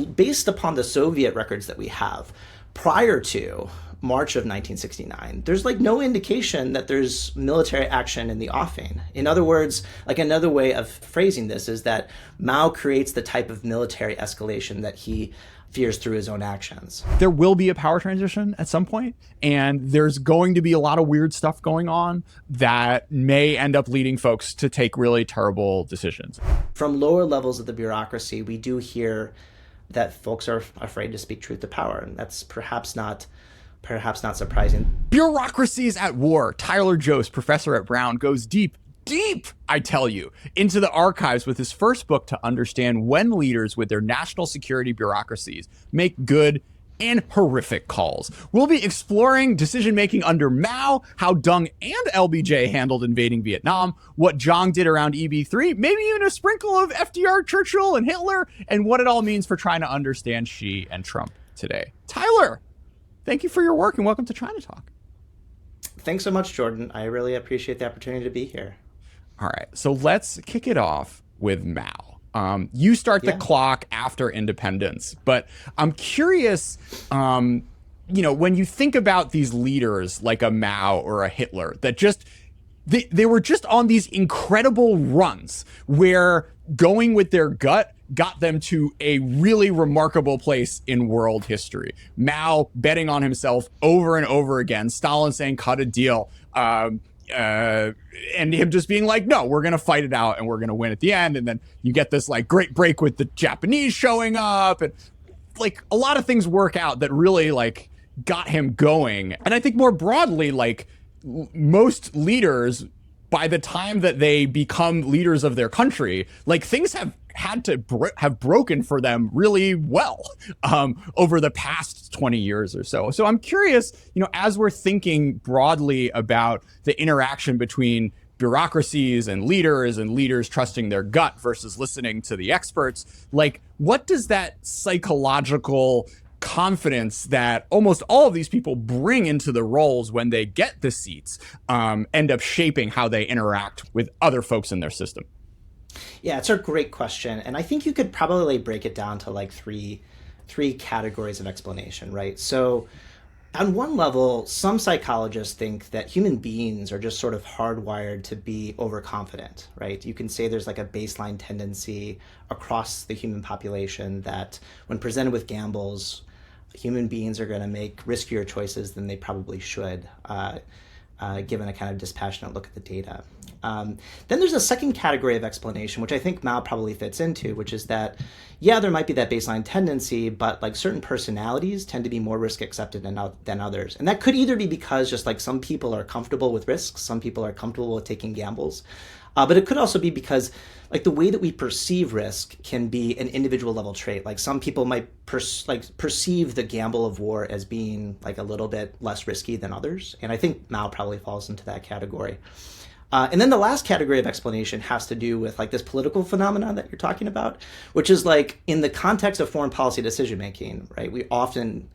Based upon the Soviet records that we have prior to March of 1969, there's like no indication that there's military action in the offing. In other words, like another way of phrasing this is that Mao creates the type of military escalation that he fears through his own actions. There will be a power transition at some point, and there's going to be a lot of weird stuff going on that may end up leading folks to take really terrible decisions. From lower levels of the bureaucracy, we do hear that folks are afraid to speak truth to power, and that's perhaps not surprising. Bureaucracies at war. Tyler Jost, professor at Brown, goes deep, I tell you, into the archives with his first book to understand when leaders with their national security bureaucracies make good and horrific calls. We'll be exploring decision-making under Mao, how Deng and LBJ handled invading Vietnam, what Zhang did around EB3, maybe even a sprinkle of FDR, Churchill, and Hitler, and what it all means for trying to understand Xi and Trump today. Tyler, thank you for your work and welcome to ChinaTalk. Thanks so much, Jordan. I really appreciate the opportunity to be here. All right, so let's kick it off with Mao. You start the clock after independence, but I'm curious, when you think about these leaders like a Mao or a Hitler that just, they were just on these incredible runs where going with their gut got them to a really remarkable place in world history. Mao betting on himself over and over again, Stalin saying, cut a deal. And him just being like, no, we're going to fight it out and we're going to win at the end. And then you get this like great break with the Japanese showing up, and like a lot of things work out that really like got him going. And I think more broadly, like most leaders, by the time that they become leaders of their country, like things have had to have broken for them really well over the past 20 years or so. So I'm curious, as we're thinking broadly about the interaction between bureaucracies and leaders trusting their gut versus listening to the experts, like what does that psychological confidence that almost all of these people bring into the roles when they get the seats end up shaping how they interact with other folks in their system? Yeah, it's a great question. And I think you could probably break it down to like three categories of explanation, right? So on one level, some psychologists think that human beings are just sort of hardwired to be overconfident, right? You can say there's like a baseline tendency across the human population that when presented with gambles, human beings are going to make riskier choices than they probably should, given a kind of dispassionate look at the data. Then there's a second category of explanation, which I think Mao probably fits into, which is that, yeah, there might be that baseline tendency, but like certain personalities tend to be more risk accepted than others. And that could either be because just like some people are comfortable with risks, some people are comfortable with taking gambles. But it could also be because like the way that we perceive risk can be an individual level trait. Like some people might perceive the gamble of war as being like a little bit less risky than others. And I think Mao probably falls into that category. And then the last category of explanation has to do with like this political phenomenon that you're talking about, which is like in the context of foreign policy decision making, right? We often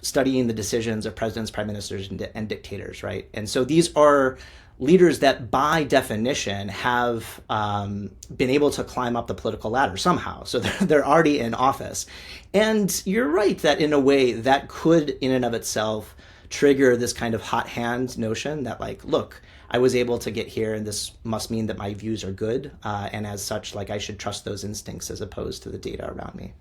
studying the decisions of presidents, prime ministers, and dictators, right? And so these are leaders that by definition have been able to climb up the political ladder somehow. So they're already in office. And you're right that in a way that could in and of itself trigger this kind of hot hand notion that like, look, I was able to get here and this must mean that my views are good. And as such, like I should trust those instincts as opposed to the data around me.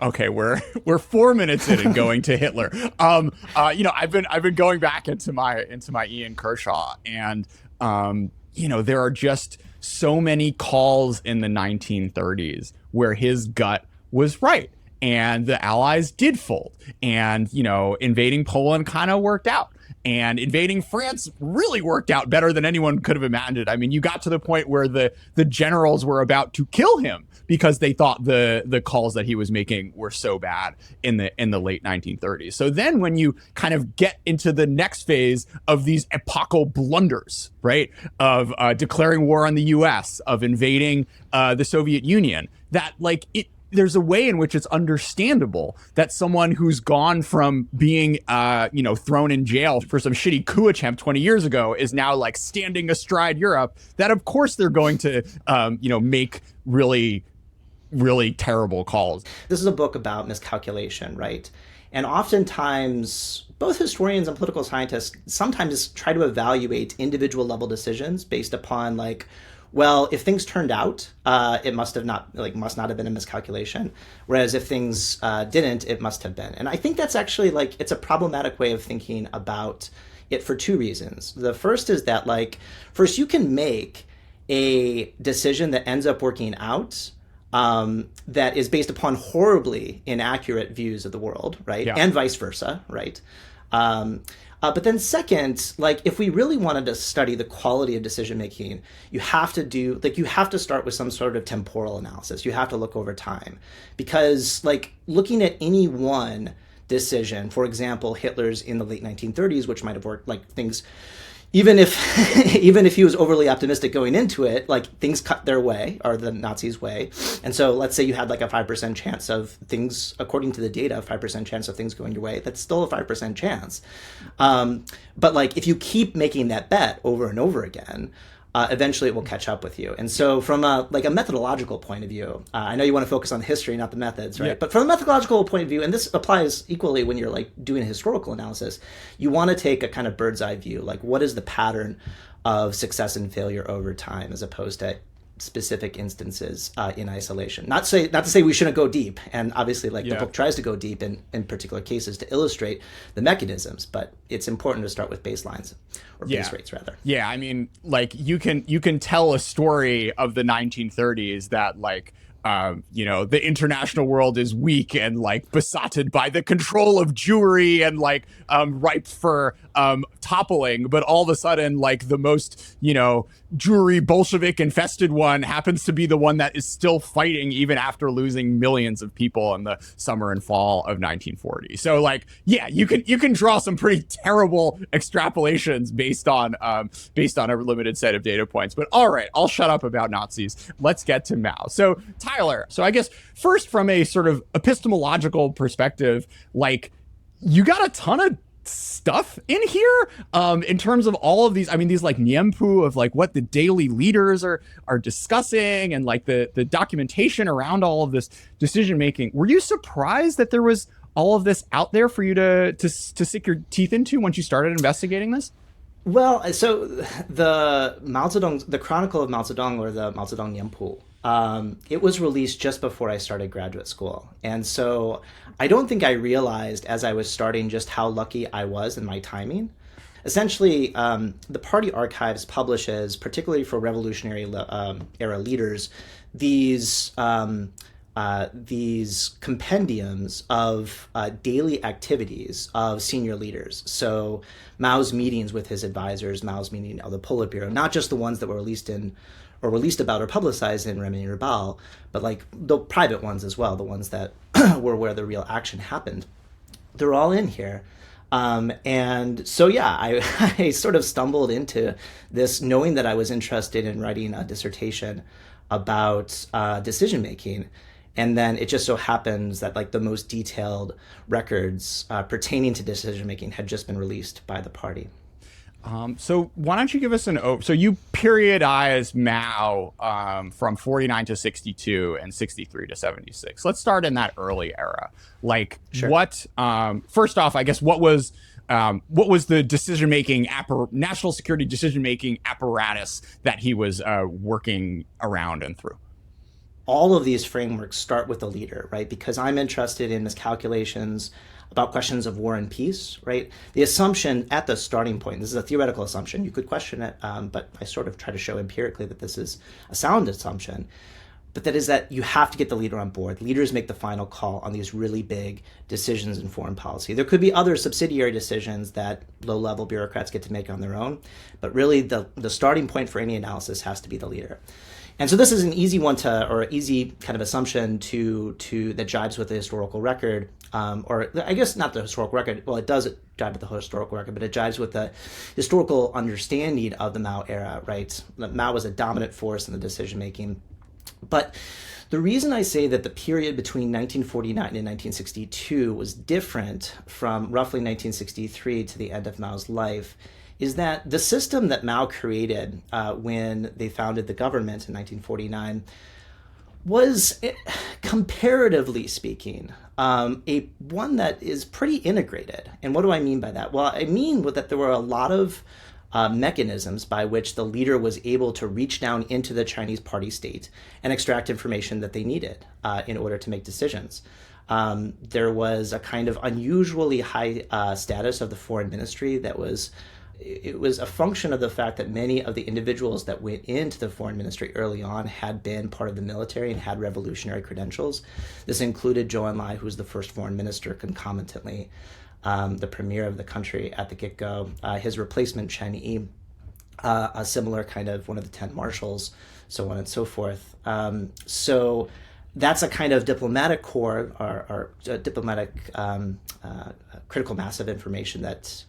Okay, we're 4 minutes in and going to Hitler. I've been going back into my Ian Kershaw, and there are just so many calls in the 1930s where his gut was right, and the Allies did fold, and invading Poland kind of worked out. And invading France really worked out better than anyone could have imagined. I mean, you got to the point where the generals were about to kill him because they thought the calls that he was making were so bad in the late 1930s. So then when you kind of get into the next phase of these epochal blunders, right, of declaring war on the US, of invading the Soviet Union, that like there's a way in which it's understandable that someone who's gone from being, thrown in jail for some shitty coup attempt 20 years ago is now like standing astride Europe, that of course they're going to, make really really terrible calls. This is a book about miscalculation, right? And oftentimes, both historians and political scientists sometimes try to evaluate individual level decisions based upon like, well, if things turned out, it must not have been a miscalculation. Whereas if things didn't, it must have been. And I think that's actually like, it's a problematic way of thinking about it for two reasons. The first is that like, first you can make a decision that ends up working out that is based upon horribly inaccurate views of the world, right? Yeah. And vice versa, right? But then second, like if we really wanted to study the quality of decision making, you have to start with some sort of temporal analysis. You have to look over time, because like looking at any one decision, for example, Hitler's in the late 1930s, which might have worked like things, even if he was overly optimistic going into it, like things cut their way, or the Nazis' way. And so let's say you had like a 5% chance of things, according to the data, 5% chance of things going your way. That's still a 5% chance. But like if you keep making that bet over and over again, eventually it will catch up with you. And so from a methodological point of view, I know you want to focus on the history, not the methods, right? Yeah. But from a methodological point of view, and this applies equally when you're like doing a historical analysis, you want to take a kind of bird's eye view, like what is the pattern of success and failure over time, as opposed to specific instances in isolation. Not to say we shouldn't go deep, and obviously the book tries to go deep in particular cases to illustrate the mechanisms, but it's important to start with baselines, or base rates rather. Yeah, I mean, like you can tell a story of the 1930s that like the international world is weak and like besotted by the control of Jewry and like ripe for toppling, but all of a sudden like the most Jewry Bolshevik infested one happens to be the one that is still fighting even after losing millions of people in the summer and fall of 1940. So like you can draw some pretty terrible extrapolations based on a limited set of data points. But all right, I'll shut up about Nazis. Let's get to Mao. So Tyler, I guess first from a sort of epistemological perspective, like you got a ton of stuff in here in terms of all of these, I mean, these like niempu of like what the daily leaders are discussing, and like the documentation around all of this decision making. Were you surprised that there was all of this out there for you to sink your teeth into once you started investigating this? Well, so the Chronicle of Mao Zedong, or the Mao Zedong Niempu, it was released just before I started graduate school. And so I don't think I realized as I was starting just how lucky I was in my timing. Essentially, the party archives publishes, particularly for revolutionary era leaders, these compendiums of daily activities of senior leaders. So Mao's meetings with his advisors, Mao's meeting of the Politburo, not just the ones that were released about or publicized in Remini Rebal, but like the private ones as well, the ones that were where the real action happened. They're all in here. And so, I sort of stumbled into this knowing that I was interested in writing a dissertation about decision making. And then it just so happens that like the most detailed records pertaining to decision making had just been released by the party. So why don't you give us so you periodized Mao from 49 to 62 and 63 to 76. Let's start in that early era. Like Sure. First off, I guess what was the decision-making national security decision-making apparatus that he was working around and through? All of these frameworks start with the leader, right? Because I'm interested in miscalculations about questions of war and peace, right? The assumption at the starting point, this is a theoretical assumption, you could question it, but I sort of try to show empirically that this is a sound assumption, but that is that you have to get the leader on board. Leaders make the final call on these really big decisions in foreign policy. There could be other subsidiary decisions that low-level bureaucrats get to make on their own, but really the starting point for any analysis has to be the leader. And so this is an easy one easy kind of assumption that jives with the historical record, or I guess not the historical record. Well, it does jive with the historical record, but it jives with the historical understanding of the Mao-era, right? Mao was a dominant force in the decision making. But the reason I say that the period between 1949 and 1962 was different from roughly 1963 to the end of Mao's life is that the system that Mao created when they founded the government in 1949 was, comparatively speaking, a one that is pretty integrated. And what do I mean by that? Well, I mean that there were a lot of mechanisms by which the leader was able to reach down into the Chinese party state and extract information that they needed in order to make decisions. There was a kind of unusually high status of the foreign ministry that was it was a function of the fact that many of the individuals that went into the foreign ministry early on had been part of the military and had revolutionary credentials. This included Zhou Enlai, who was the first foreign minister concomitantly, the premier of the country at the get-go. His replacement, Chen Yi, a similar kind of one of the 10 marshals, so on and so forth. So that's a kind of diplomatic core or diplomatic critical mass of information that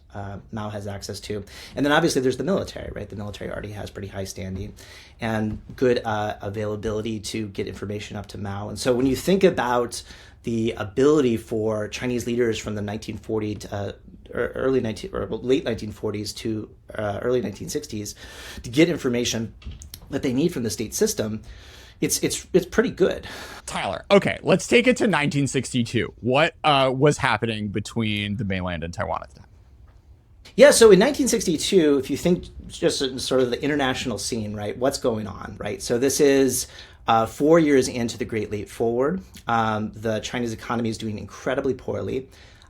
Mao has access to. And then obviously there's the military, right? The military already has pretty high standing and good availability to get information up to Mao. And so when you think about the ability for Chinese leaders from the 1940 to late 1940s to early 1960s to get information that they need from the state system, it's pretty good. Tyler, okay, let's take it to 1962. What was happening between the mainland and Taiwan at the time? Yeah, so in 1962, if you think just in sort of the international scene, right, what's going on, right? So this is 4 years into the Great Leap Forward. The Chinese economy is doing incredibly poorly.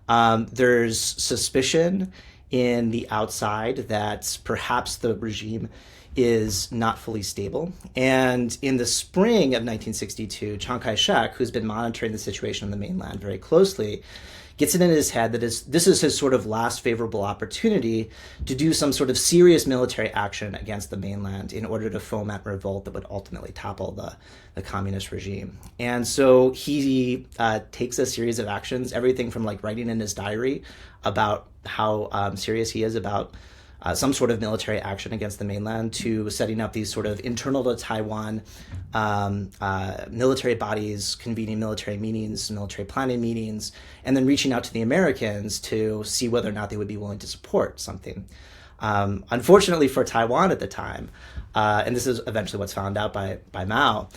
There's suspicion in the outside that perhaps the regime is not fully stable. And in the spring of 1962, Chiang Kai-shek, who's been monitoring the situation on the mainland very closely, gets it in his head that this is his sort of last favorable opportunity to do some sort of serious military action against the mainland in order to foment revolt that would ultimately topple the communist regime. And so he takes a series of actions, everything from like writing in his diary about how serious he is about some sort of military action against the mainland to setting up these sort of internal to Taiwan military bodies, convening military meetings, military planning meetings, and then reaching out to the Americans to see whether or not they would be willing to support something. Unfortunately for Taiwan at the time, and this is eventually what's found out by Mao,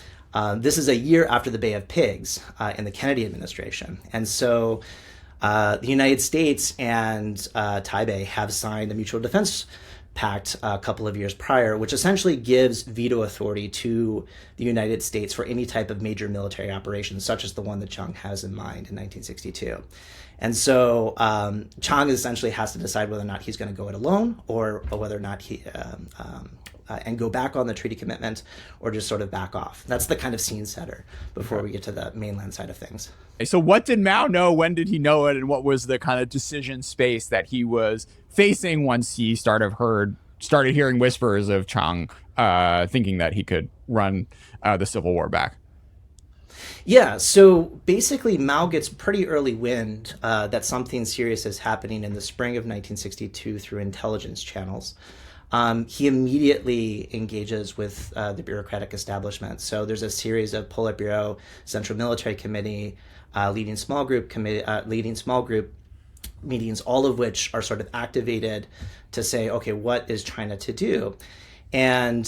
this is a year after the Bay of Pigs in the Kennedy administration. And so the United States and Taipei have signed a mutual defense pact a couple of years prior, which essentially gives veto authority to the United States for any type of major military operations, such as the one that Chiang has in mind in 1962. And so Chiang essentially has to decide whether or not he's going to go it alone or whether or not he and go back on the treaty commitment or just sort of back off. That's the kind of scene setter before we get to the mainland side of things. So what did Mao know? When did he know it? And what was the kind of decision space that he was facing once he started hearing whispers of Chiang thinking that he could run the Civil War back? Yeah, so basically Mao gets pretty early wind that something serious is happening in the spring of 1962 through intelligence channels. He immediately engages with the bureaucratic establishment. So there's a series of Politburo, Central Military Committee, leading small group meetings, all of which are sort of activated to say, okay, what is China to do? And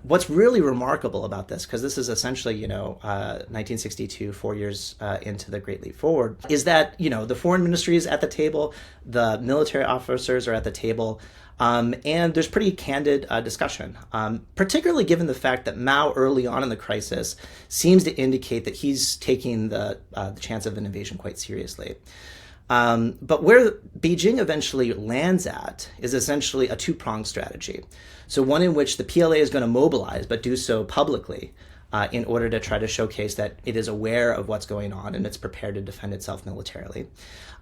what's really remarkable about this, because this is essentially, 1962, 4 years into the Great Leap Forward, is that, the foreign ministry is at the table, the military officers are at the table, and there's pretty candid discussion, particularly given the fact that Mao early on in the crisis seems to indicate that he's taking the chance of an invasion quite seriously. But where Beijing eventually lands at is essentially a two-pronged strategy. So one in which the PLA is going to mobilize, but do so publicly in order to try to showcase that it is aware of what's going on and it's prepared to defend itself militarily.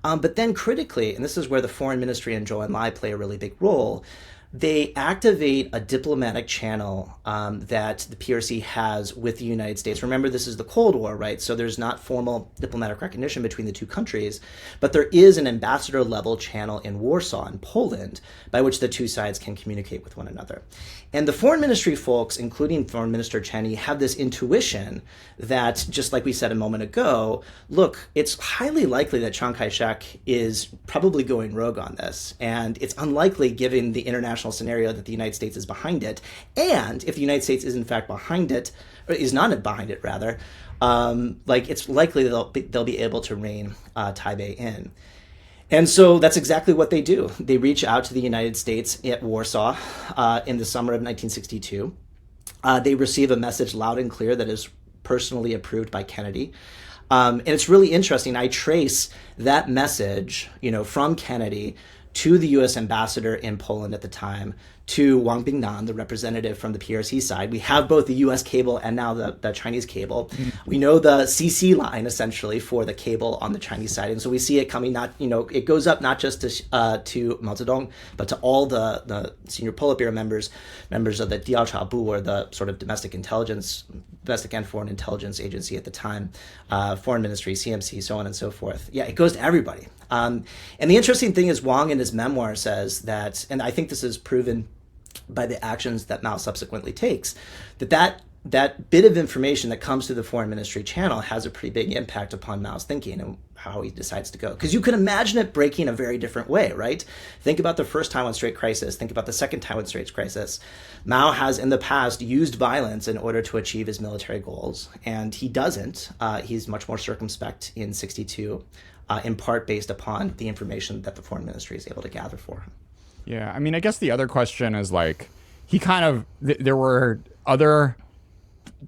But then critically, and this is where the foreign ministry and Zhou Enlai play a really big role, they activate a diplomatic channel that the PRC has with the United States. Remember, this is the Cold War, right? So there's not formal diplomatic recognition between the two countries, but there is an ambassador-level channel in Warsaw, in Poland, by which the two sides can communicate with one another. And the foreign ministry folks, including Foreign Minister Chen Yi, have this intuition that, just like we said a moment ago, look, it's highly likely that Chiang Kai-shek is probably going rogue on this, and it's unlikely given the international scenario that the United States is behind it. And if the United States is in fact behind it, or is not behind it rather, like it's likely they'll be able to rein Taipei in. And so that's exactly what they do. They reach out to the United States at Warsaw in the summer of 1962. They receive a message loud and clear that is personally approved by Kennedy. And it's really interesting. I trace that message, from Kennedy to the U.S. ambassador in Poland at the time, to Wang Bingnan, the representative from the PRC side. We have both the U.S. cable and now the Chinese cable. We know the CC line, essentially, for the cable on the Chinese side. And so we see it coming, it goes up not just to Mao Zedong, but to all the senior Politburo members of the Diaochabu, or the sort of domestic and foreign intelligence agency at the time, foreign ministry, CMC, so on and so forth. Yeah, it goes to everybody. And the interesting thing is, Wang in his memoir says that, and I think this is proven by the actions that Mao subsequently takes, that bit of information that comes through the foreign ministry channel has a pretty big impact upon Mao's thinking and how he decides to go. Because you can imagine it breaking a very different way, right? Think about the first Taiwan Strait crisis. Think about the second Taiwan Straits crisis. Mao has in the past used violence in order to achieve his military goals, and he doesn't. He's much more circumspect in 62, in part based upon the information that the foreign ministry is able to gather for him. Yeah, I mean, I guess the other question is, like, he kind of, there were other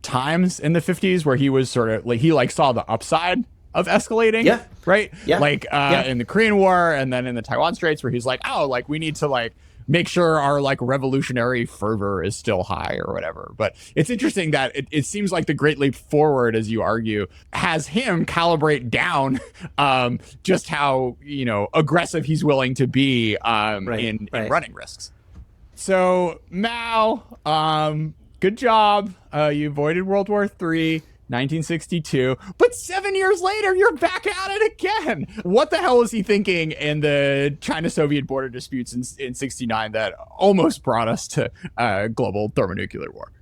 times in the 50s where he was sort of, like, he, like, saw the upside of escalating. Yeah. Right? Yeah. Like, in the Korean War and then in the Taiwan Straits, where he's like, oh, like, we need to, like, make sure our, like, revolutionary fervor is still high or whatever. But it's interesting that it seems like the Great Leap Forward, as you argue, has him calibrate down just how, aggressive he's willing to be in running risks. So, Mao, good job. You avoided World War III. 1962, but 7 years later, you're back at it again. What the hell was he thinking in the China-Soviet border disputes in 69 that almost brought us to global thermonuclear war?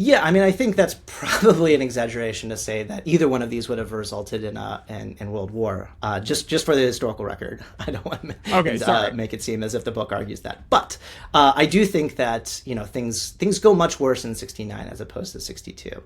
Yeah, I mean, I think that's probably an exaggeration to say that either one of these would have resulted in World War. Just for the historical record, I don't want to make it seem as if the book argues that. But I do think that things go much worse in 69 as opposed to 62.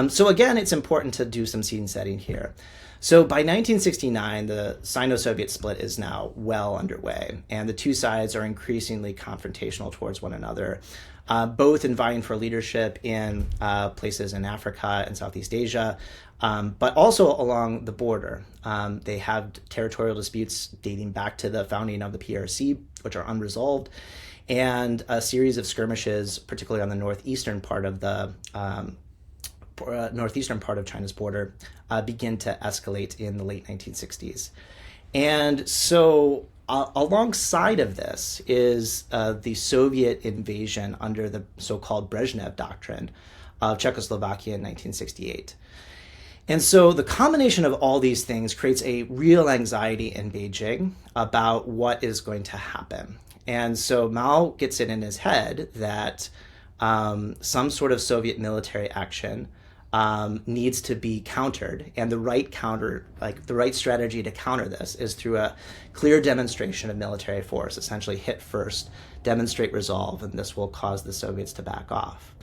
So again, it's important to do some scene setting here. So by 1969, the Sino-Soviet split is now well underway, and the two sides are increasingly confrontational towards one another, both in vying for leadership in places in Africa and Southeast Asia, but also along the border. They have territorial disputes dating back to the founding of the PRC, which are unresolved, and a series of skirmishes, particularly on the northeastern part of China's border, begin to escalate in the late 1960s. And so alongside of this is the Soviet invasion under the so-called Brezhnev Doctrine of Czechoslovakia in 1968. And so the combination of all these things creates a real anxiety in Beijing about what is going to happen. And so Mao gets it in his head that some sort of Soviet military action needs to be countered, and the right strategy to counter this is through a clear demonstration of military force, essentially hit first, demonstrate resolve, and this will cause the Soviets to back off.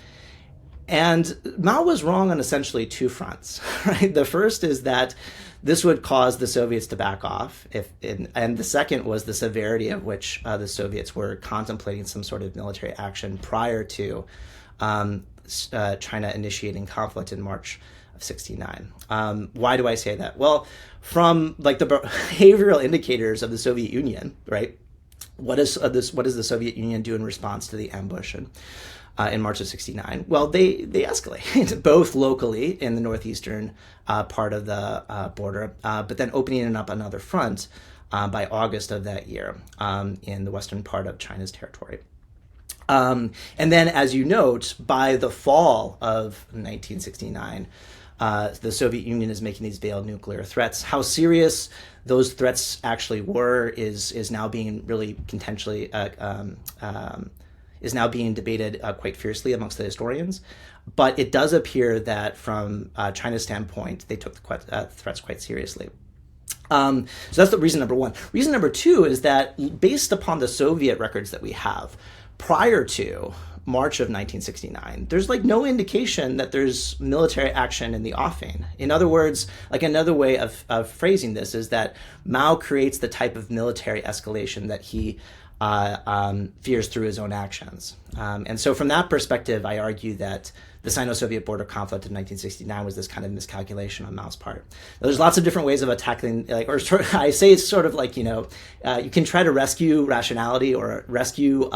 And Mao was wrong on essentially two fronts, right? The first is that this would cause the Soviets to back off, and the second was the severity of which the Soviets were contemplating some sort of military action prior to China initiating conflict in March of 69. Why do I say that? Well, from like the behavioral indicators of the Soviet Union, right? What does the Soviet Union do in response to the ambush in March of 69? Well, they escalate, both locally in the northeastern part of the border, but then opening up another front by August of that year in the western part of China's territory. And then, as you note, by the fall of 1969, the Soviet Union is making these veiled nuclear threats. How serious those threats actually were is now being really is now being debated quite fiercely amongst the historians. But it does appear that from China's standpoint, they took the threats quite seriously. So that's the reason number one. Reason number two is that based upon the Soviet records that we have, prior to March of 1969, there's like no indication that there's military action in the offing. In other words, like another way of phrasing this is that Mao creates the type of military escalation that he fears through his own actions. And so from that perspective, I argue that the Sino-Soviet border conflict of 1969 was this kind of miscalculation on Mao's part. There's lots of different ways of attacking, like, or sort of, I say it's sort of like, you know, you can try to rescue rationality or rescue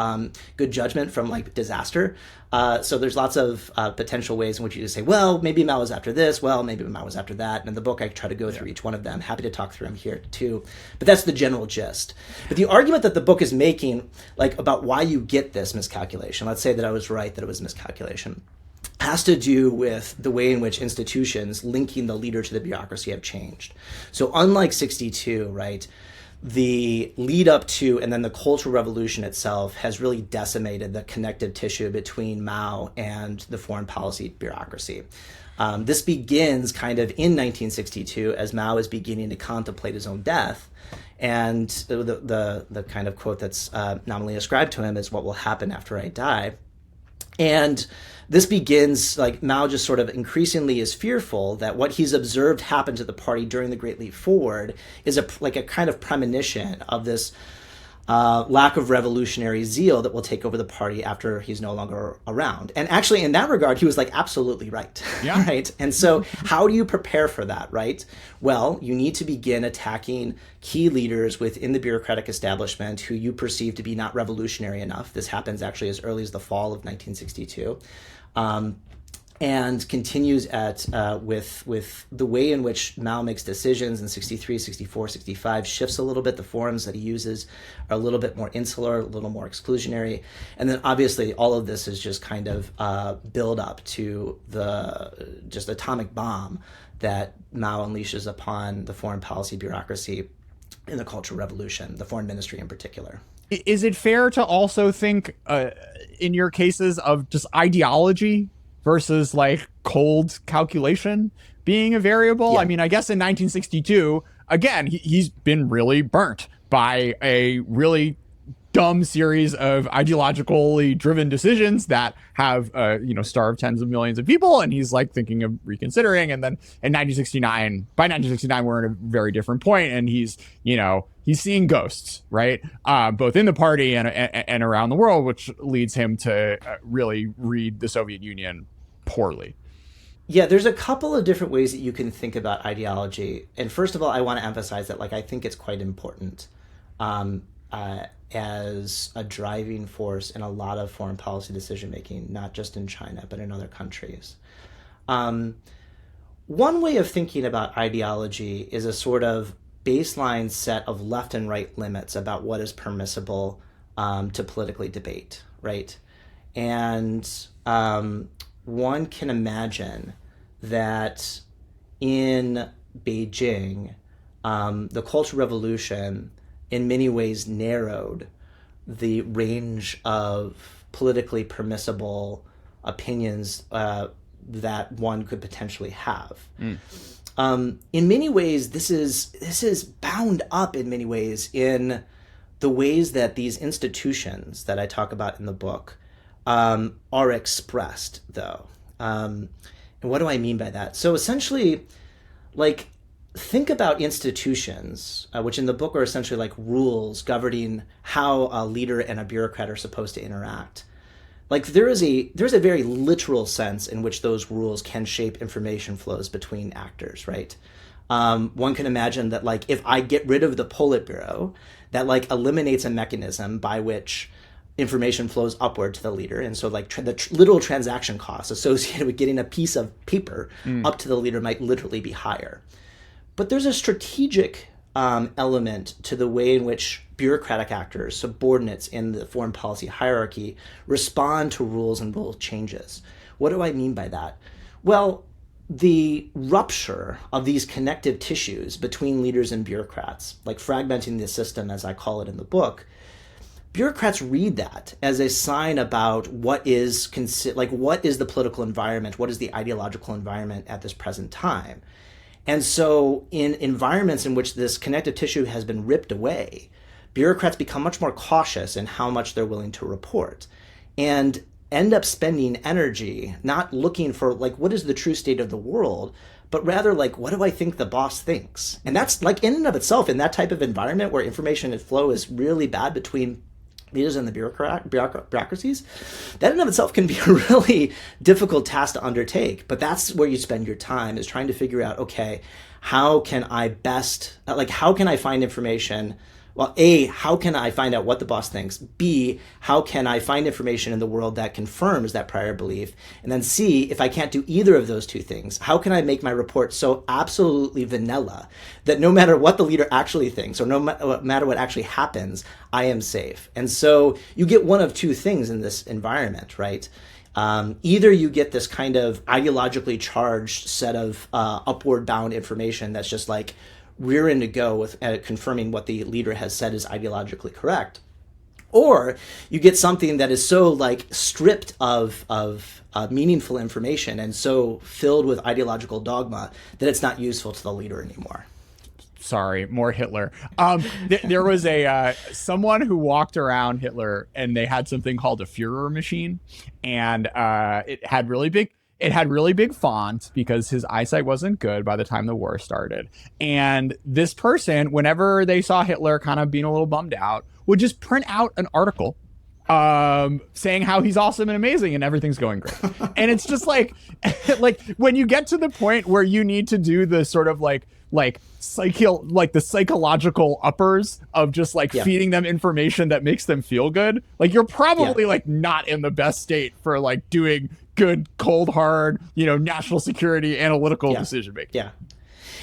good judgment from like disaster. So there's lots of potential ways in which you just say, well, maybe Mao was after this, well, maybe Mao was after that. And in the book, I try to go through each one of them. Happy to talk through them here too. But that's the general gist. But the argument that the book is making, like about why you get this miscalculation, let's say that I was right that it was miscalculation, has to do with the way in which institutions linking the leader to the bureaucracy have changed. So unlike 62, right, the lead up to and then the Cultural Revolution itself has really decimated the connective tissue between Mao and the foreign policy bureaucracy. This begins kind of in 1962 as Mao is beginning to contemplate his own death. And the kind of quote that's nominally ascribed to him is, "What will happen after I die?" And this begins, like, Mao just sort of increasingly is fearful that what he's observed happen to the party during the Great Leap Forward is a kind of premonition of this lack of revolutionary zeal that will take over the party after he's no longer around. And actually, in that regard, he was like absolutely right. Yeah. Right. And so how do you prepare for that? Right. Well, you need to begin attacking key leaders within the bureaucratic establishment who you perceive to be not revolutionary enough. This happens actually as early as the fall of 1962. And continues at with the way in which Mao makes decisions in 63, 64, 65, shifts a little bit. The forums that he uses are a little bit more insular, a little more exclusionary. And then obviously all of this is just kind of build up to the just atomic bomb that Mao unleashes upon the foreign policy bureaucracy in the Cultural Revolution, the foreign ministry in particular. Is it fair to also think in your cases of just ideology versus like cold calculation being a variable? Yeah. I mean, I guess in 1962, again, he's been really burnt by a really dumb series of ideologically driven decisions that have, starved tens of millions of people. And he's like thinking of reconsidering. And then in 1969, by 1969, we're at a very different point. And he's seeing ghosts, right? Both in the party and around the world, which leads him to really read the Soviet Union poorly. Yeah, there's a couple of different ways that you can think about ideology. And first of all, I want to emphasize that, like, I think it's quite important as a driving force in a lot of foreign policy decision making, not just in China, but in other countries. One way of thinking about ideology is a sort of baseline set of left and right limits about what is permissible to politically debate, right? And one can imagine that in Beijing, the Cultural Revolution in many ways narrowed the range of politically permissible opinions that one could potentially have. In many ways, this is bound up in many ways in the ways that these institutions that I talk about in the book are expressed, though. And what do I mean by that? So essentially, like, think about institutions, which in the book are essentially like rules governing how a leader and a bureaucrat are supposed to interact. Like, there's a very literal sense in which those rules can shape information flows between actors, right? One can imagine that, like, if I get rid of the Politburo, that like eliminates a mechanism by which information flows upward to the leader. And so like the literal transaction costs associated with getting a piece of paper up to the leader might literally be higher. But there's a strategic element to the way in which bureaucratic actors, subordinates in the foreign policy hierarchy, respond to rules and rule changes. What do I mean by that? Well, the rupture of these connective tissues between leaders and bureaucrats, like fragmenting the system, as I call it in the book, bureaucrats read that as a sign about what is the political environment, what is the ideological environment at this present time. And so in environments in which this connective tissue has been ripped away, bureaucrats become much more cautious in how much they're willing to report and end up spending energy not looking for like what is the true state of the world, but rather like what do I think the boss thinks. And that's like in and of itself, in that type of environment where information flow is really bad between leaders and the bureaucracies, that in of itself can be a really difficult task to undertake. But that's where you spend your time, is trying to figure out, okay, how can I best, like, how can I find information? Well, A, how can I find out what the boss thinks? B, how can I find information in the world that confirms that prior belief? And then C, if I can't do either of those two things, how can I make my report so absolutely vanilla that no matter what the leader actually thinks or no matter what actually happens, I am safe? And so you get one of two things in this environment, right? Either you get this kind of ideologically charged set of upward bound information that's just like, rearing to go with confirming what the leader has said is ideologically correct, or you get something that is so like stripped of meaningful information and so filled with ideological dogma that it's not useful to the leader anymore. Sorry, more Hitler. There was a someone who walked around Hitler, and they had something called a Führer machine, and it had really big font because his eyesight wasn't good by the time the war started. And this person, whenever they saw Hitler kind of being a little bummed out, would just print out an article saying how he's awesome and amazing and everything's going great. And it's just like when you get to the point where you need to do the sort of like the psychological uppers of just like feeding them information that makes them feel good, like you're probably like not in the best state for like doing good, cold, hard, national security, analytical decision making.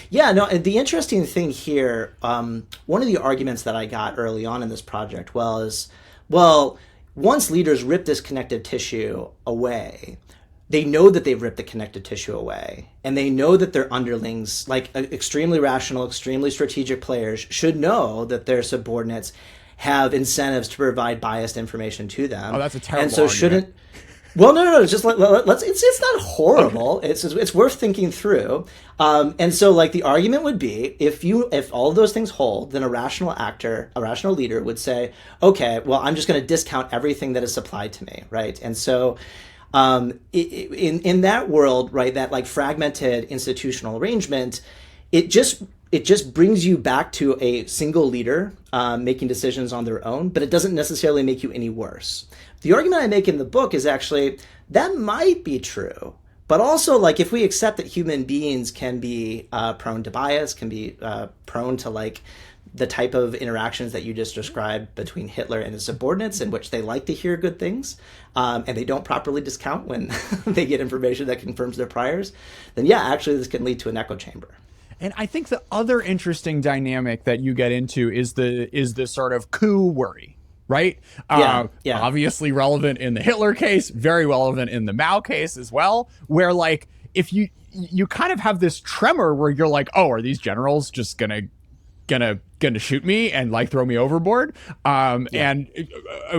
Yeah, no, and the interesting thing here, one of the arguments that I got early on in this project was, well, once leaders rip this connective tissue away, they know that they've ripped the connective tissue away, and they know that their underlings, like extremely rational, extremely strategic players, should know that their subordinates have incentives to provide biased information to them. Oh, that's a terrible and so argument. shouldn't. Well, no. It's just let's. It's not horrible. Okay. It's worth thinking through. And so, like, the argument would be, if all of those things hold, then a rational leader would say, okay, well, I'm just going to discount everything that is supplied to me, right? And so, in that world, right, that like fragmented institutional arrangement, it just brings you back to a single leader making decisions on their own, but it doesn't necessarily make you any worse. The argument I make in the book is actually that might be true, but also like if we accept that human beings can be prone to bias, can be prone to like the type of interactions that you just described between Hitler and his subordinates, in which they like to hear good things and they don't properly discount when they get information that confirms their priors, then yeah, actually this can lead to an echo chamber. And I think the other interesting dynamic that you get into is the sort of coup worry, right? Obviously relevant in the Hitler case, very relevant in the Mao case as well, where like if you kind of have this tremor where you're like, oh, are these generals just gonna shoot me and like throw me overboard? And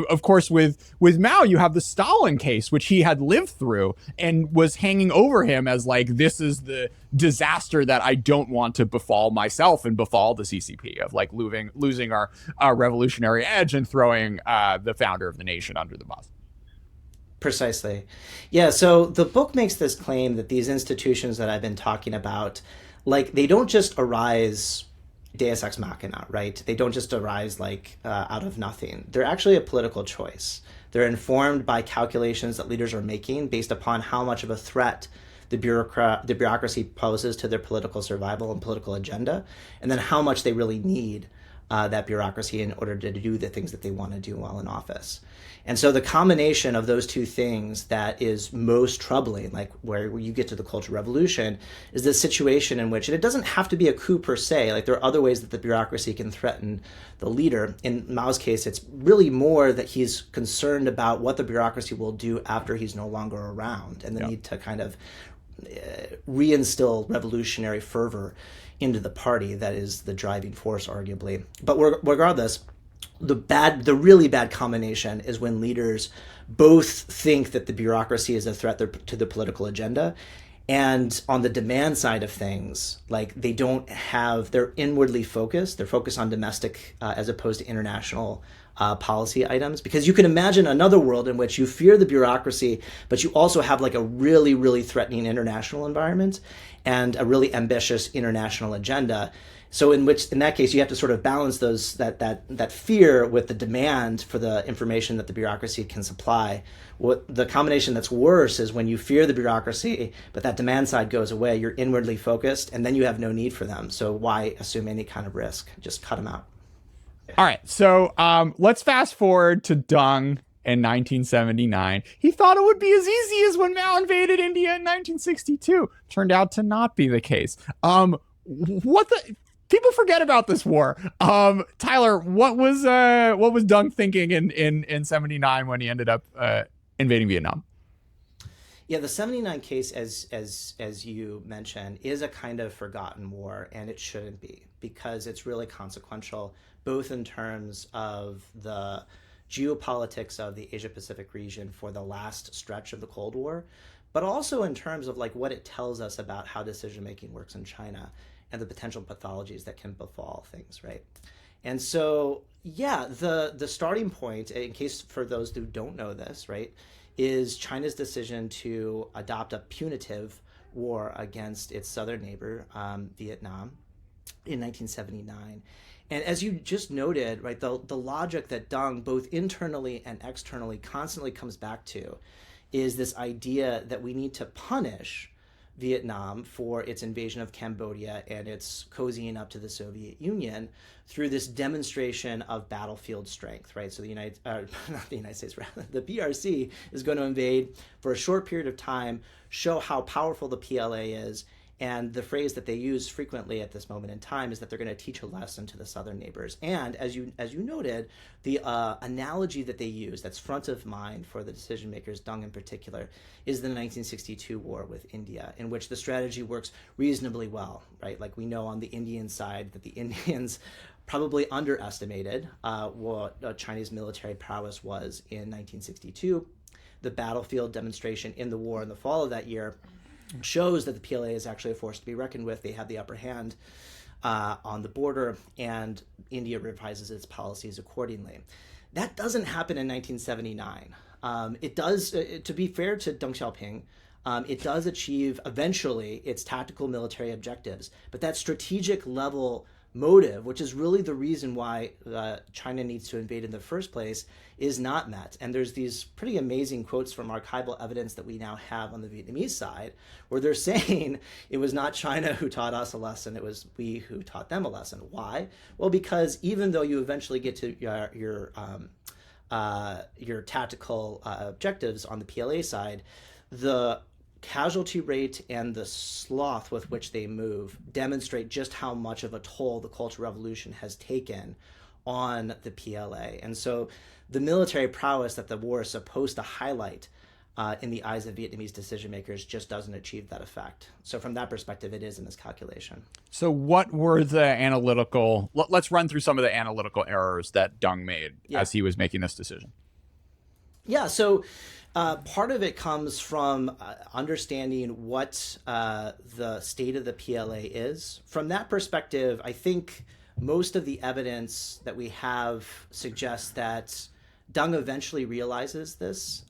of course with Mao, you have the Stalin case, which he had lived through and was hanging over him as like, this is the disaster that I don't want to befall myself and befall the CCP, of like losing our revolutionary edge and throwing the founder of the nation under the bus. Precisely. Yeah, so the book makes this claim that these institutions that I've been talking about, like, they don't just arise Deus ex machina, right? They don't just arise like out of nothing. They're actually a political choice. They're informed by calculations that leaders are making based upon how much of a threat the bureaucracy poses to their political survival and political agenda, and then how much they really need that bureaucracy in order to do the things that they want to do while in office. And so the combination of those two things that is most troubling, like where you get to the Cultural Revolution, is this situation in which, and it doesn't have to be a coup per se, like there are other ways that the bureaucracy can threaten the leader. In Mao's case, it's really more that he's concerned about what the bureaucracy will do after he's no longer around, and the need to kind of reinstill revolutionary fervor into the party that is the driving force, arguably. But regardless, the really bad combination is when leaders both think that the bureaucracy is a threat to the political agenda And on the demand side of things, like they don't have, they're inwardly focused. They're focused on domestic as opposed to international policy items. Because you can imagine another world in which you fear the bureaucracy, but you also have like a really, really threatening international environment and a really ambitious international agenda. So in that case, you have to sort of balance that fear with the demand for the information that the bureaucracy can supply. What the combination that's worse is when you fear the bureaucracy, but that demand side goes away, you're inwardly focused, and then you have no need for them. So why assume any kind of risk? Just cut them out. All right, so let's fast forward to Deng in 1979. He thought it would be as easy as when Mao invaded India in 1962. Turned out to not be the case. What the people forget about this war? Tyler, what was Deng thinking in 79 when he ended up invading Vietnam? Yeah, the 79 case, as you mentioned, is a kind of forgotten war, and it shouldn't be because it's really consequential, both in terms of the geopolitics of the Asia Pacific region for the last stretch of the Cold War, but also in terms of like what it tells us about how decision making works in China and the potential pathologies that can befall things, right? And so, yeah, the starting point, in case for those who don't know this, right, is China's decision to adopt a punitive war against its southern neighbor, Vietnam, in 1979. And as you just noted, right, the logic that Deng, both internally and externally, constantly comes back to is this idea that we need to punish Vietnam for its invasion of Cambodia and its cozying up to the Soviet Union through this demonstration of battlefield strength, right? So not the United States, rather, the PRC is going to invade for a short period of time, show how powerful the PLA is, and the phrase that they use frequently at this moment in time is that they're going to teach a lesson to the southern neighbors. And as you noted, the analogy that they use that's front of mind for the decision makers, Deng in particular, is the 1962 war with India, in which the strategy works reasonably well, right? Like we know on the Indian side that the Indians probably underestimated what Chinese military prowess was in 1962. The battlefield demonstration in the war in the fall of that year shows that the PLA is actually a force to be reckoned with. They have the upper hand on the border, and India revises its policies accordingly. That doesn't happen in 1979. It does, to be fair to Deng Xiaoping, it does achieve eventually its tactical military objectives, but that strategic level motive, which is really the reason why China needs to invade in the first place, is not met. And there's these pretty amazing quotes from archival evidence that we now have on the Vietnamese side, where they're saying it was not China who taught us a lesson, it was we who taught them a lesson. Why? Well, because even though you eventually get to your tactical objectives on the PLA side, the casualty rate and the sloth with which they move demonstrate just how much of a toll the Cultural Revolution has taken on the PLA. And so the military prowess that the war is supposed to highlight in the eyes of Vietnamese decision makers just doesn't achieve that effect. So from that perspective, it is a miscalculation. So what were the analytical, let's run through some of the analytical errors that Deng made as he was making this decision. Yeah, so part of it comes from understanding what the state of the PLA is. From that perspective, I think most of the evidence that we have suggests that Deng eventually realizes this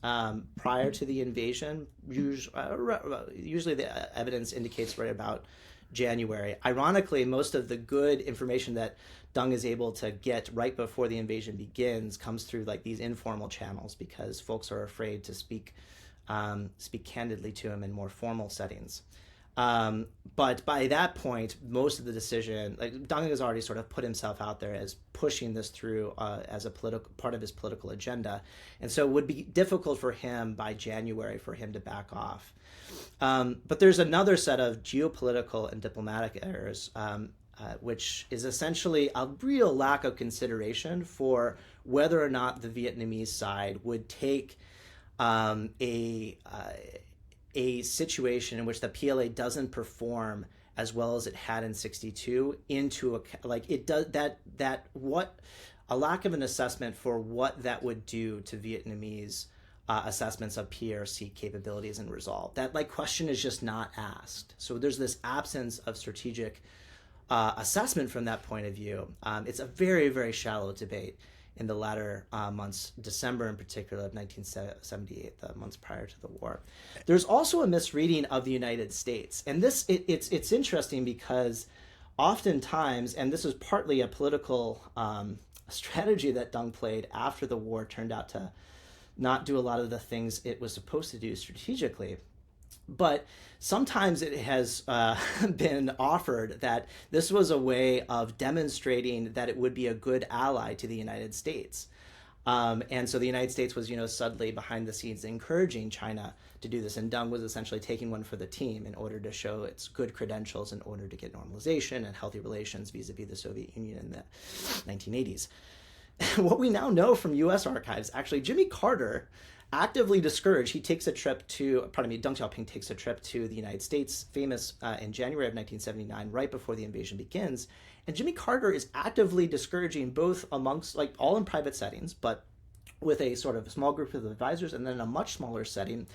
prior to the invasion. Usually the evidence indicates right about January. Ironically, most of the good information that Deng is able to get right before the invasion begins comes through like these informal channels because folks are afraid to speak candidly to him in more formal settings. But by that point, most of the decision, like Deng has already sort of put himself out there as pushing this through as a political part of his political agenda, and so it would be difficult for him by January for him to back off. But there's another set of geopolitical and diplomatic errors, which is essentially a real lack of consideration for whether or not the Vietnamese side would take a situation in which the PLA doesn't perform as well as it had in 62 into a lack of an assessment for what that would do to Vietnamese assessments of PRC capabilities and resolve. That like question is just not asked. So there's this absence of strategic assessment from that point of view. It's a very, very shallow debate in the latter months, December in particular of 1978, the months prior to the war. There's also a misreading of the United States. And this it's interesting because oftentimes, and this was partly a political strategy that Deng played after the war turned out to not do a lot of the things it was supposed to do strategically. But sometimes it has been offered that this was a way of demonstrating that it would be a good ally to the United States. And so the United States was, subtly behind the scenes encouraging China to do this. And Deng was essentially taking one for the team in order to show its good credentials in order to get normalization and healthy relations vis-a-vis the Soviet Union in the 1980s. What we now know from U.S. archives, actually, Jimmy Carter actively discouraged. Deng Xiaoping takes a trip to the United States, famous in January of 1979, right before the invasion begins. And Jimmy Carter is actively discouraging both amongst, all in private settings, but with a sort of small group of advisors, and then a much smaller setting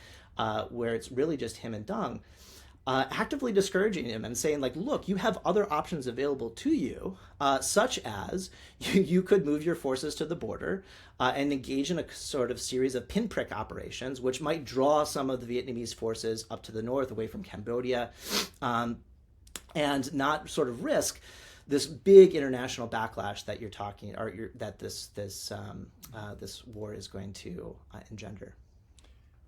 where it's really just him and Deng, actively discouraging him and saying, look, you have other options available to you, such as you could move your forces to the border and engage in a sort of series of pinprick operations, which might draw some of the Vietnamese forces up to the north, away from Cambodia, and not sort of risk this big international backlash that you're talking, that this war is going to engender.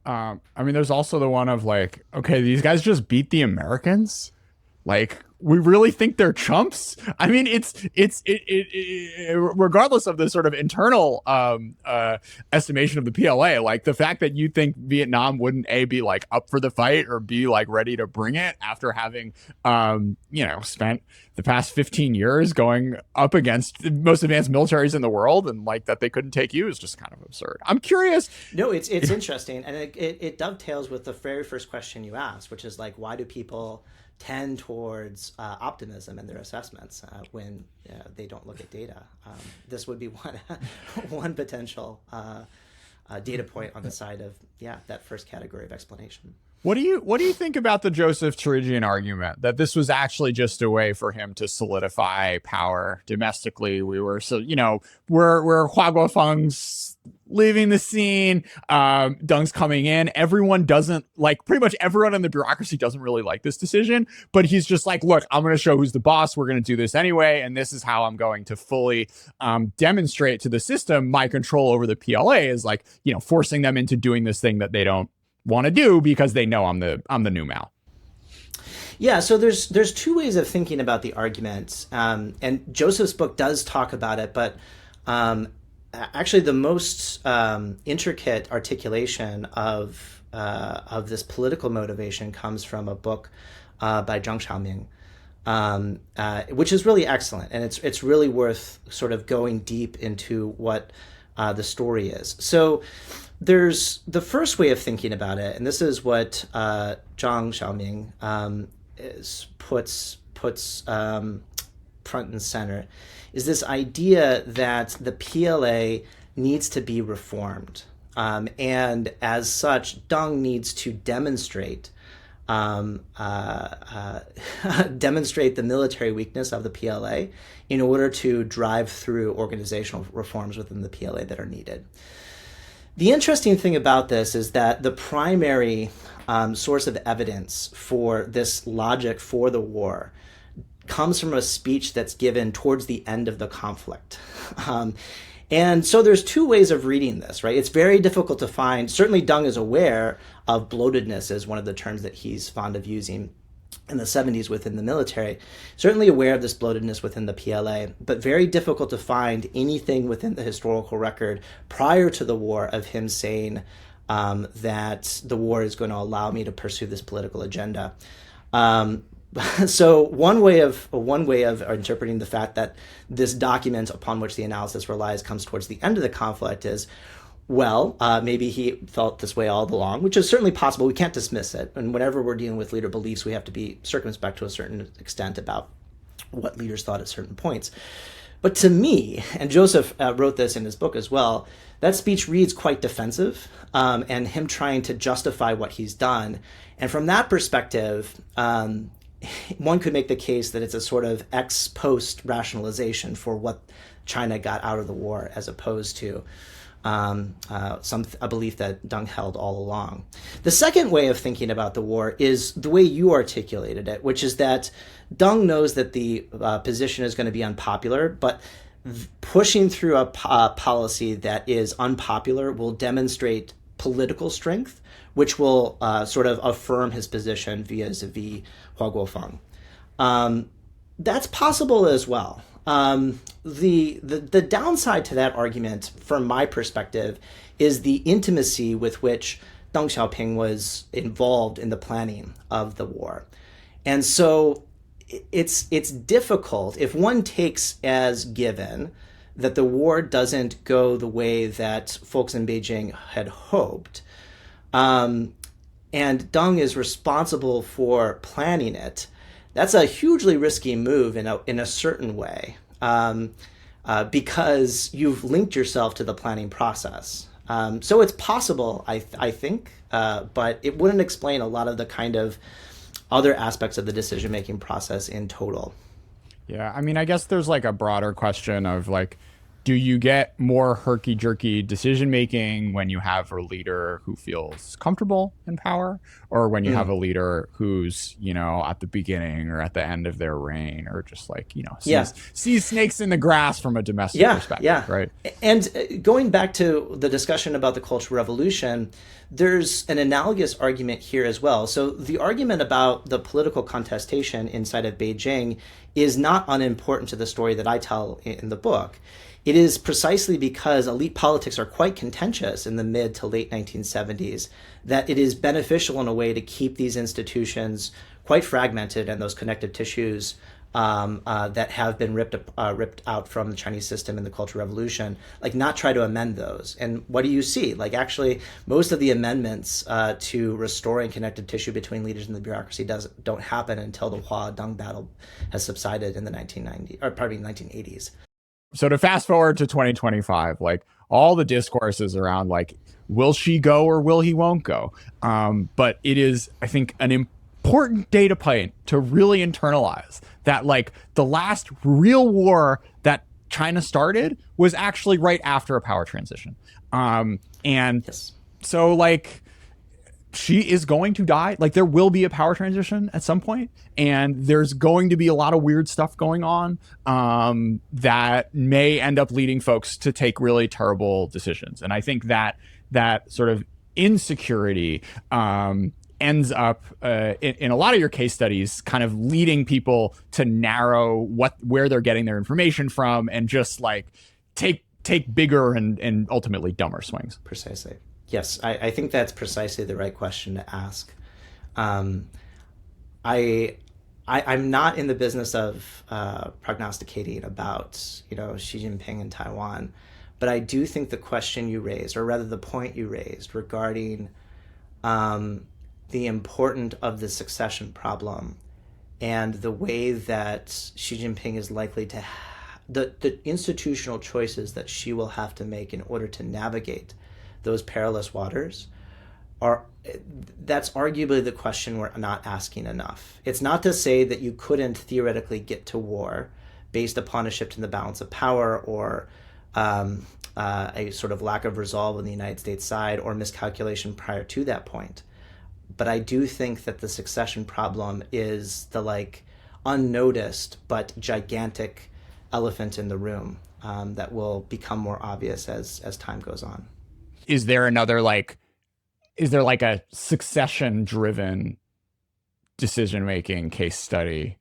There's also the one of okay, these guys just beat the Americans. We really think they're chumps. It's regardless of the sort of internal estimation of the PLA, the fact that you think Vietnam wouldn't be up for the fight or be ready to bring it after having spent the past 15 years going up against the most advanced militaries in the world and that they couldn't take you is just kind of absurd. I'm curious. No, it's interesting, and it dovetails with the very first question you asked, which is why do people tend towards optimism in their assessments when they don't look at data. This would be one potential data point on the side of that first category of explanation. What do you think about the Joseph Cherigian argument that this was actually just a way for him to solidify power domestically? We're Hua Guofeng's leaving the scene, Deng's coming in. Everyone doesn't pretty much everyone in the bureaucracy doesn't really like this decision, but he's just look, I'm going to show who's the boss. We're going to do this anyway, and this is how I'm going to fully demonstrate to the system my control over the PLA is forcing them into doing this thing that they don't want to do because they know I'm the new Mao. Yeah, so there's two ways of thinking about the argument, and Joseph's book does talk about it, but actually the most intricate articulation of this political motivation comes from a book by Zhang Xiaoming, which is really excellent, and it's really worth sort of going deep into what the story is. So there's the first way of thinking about it, and this is what Zhang Xiaoming puts front and center, is this idea that the PLA needs to be reformed. And as such, Deng needs to demonstrate the military weakness of the PLA in order to drive through organizational reforms within the PLA that are needed. The interesting thing about this is that the primary source of evidence for this logic for the war comes from a speech that's given towards the end of the conflict. And so there's two ways of reading this, right? It's very difficult to find. Certainly Deng is aware of bloatedness as one of the terms that he's fond of using in the 70s within the military, certainly aware of this bloatedness within the PLA, but very difficult to find anything within the historical record prior to the war of him saying that the war is going to allow me to pursue this political agenda. So one way of interpreting the fact that this document upon which the analysis relies comes towards the end of the conflict is, well, maybe he felt this way all along, which is certainly possible. We can't dismiss it. And whenever we're dealing with leader beliefs, we have to be circumspect to a certain extent about what leaders thought at certain points. But to me, and Joseph wrote this in his book as well, that speech reads quite defensive, and him trying to justify what he's done. And from that perspective, one could make the case that it's a sort of ex post rationalization for what China got out of the war, as opposed to a belief that Deng held all along. The second way of thinking about the war is the way you articulated it, which is that Deng knows that the position is going to be unpopular, but pushing through a policy that is unpopular will demonstrate political strength, which will sort of affirm his position vis-a-vis Hua Guofeng. That's possible as well. The downside to that argument, from my perspective, is the intimacy with which Deng Xiaoping was involved in the planning of the war. And so it's difficult if one takes as given that the war doesn't go the way that folks in Beijing had hoped, and Deng is responsible for planning it. That's a hugely risky move in a certain way, because you've linked yourself to the planning process. So it's possible, I think, but it wouldn't explain a lot of the kind of other aspects of the decision-making process in total. Yeah, I mean, I guess there's like a broader question of like, do you get more herky-jerky decision-making when you have a leader who feels comfortable in power, or when you have a leader who's, at the beginning or at the end of their reign, or just like, sees snakes in the grass from a domestic perspective, right? And going back to the discussion about the Cultural Revolution, there's an analogous argument here as well. So the argument about the political contestation inside of Beijing is not unimportant to the story that I tell in the book. It is precisely because elite politics are quite contentious in the mid to late 1970s that it is beneficial in a way to keep these institutions quite fragmented and those connective tissues that have been ripped out from the Chinese system in the Cultural Revolution, like not try to amend those. And what do you see? Like actually, most of the amendments to restoring connective tissue between leaders in the bureaucracy don't happen until the Hua-Deng battle has subsided in the 1980s. So to fast forward to 2025, like all the discourses around like, will she go or will he won't go? But it is, I think, an important data point to really internalize that like the last real war that China started was actually right after a power transition. So like, she is going to die. Like there will be a power transition at some point, and there's going to be a lot of weird stuff going on that may end up leading folks to take really terrible decisions. And I think that sort of insecurity ends up in a lot of your case studies kind of leading people to narrow where they're getting their information from and just like take bigger and ultimately dumber swings. Precisely. Yes, I think that's precisely the right question to ask. I'm not in the business of prognosticating about Xi Jinping and Taiwan, but I do think the question you raised, or rather the point you raised regarding the importance of the succession problem and the way that Xi Jinping is likely to the institutional choices that she will have to make in order to navigate those perilous waters, that's arguably the question we're not asking enough. It's not to say that you couldn't theoretically get to war based upon a shift in the balance of power or a sort of lack of resolve on the United States side or miscalculation prior to that point. But I do think that the succession problem is the like unnoticed but gigantic elephant in the room that will become more obvious as time goes on. Is there a succession driven decision making case study?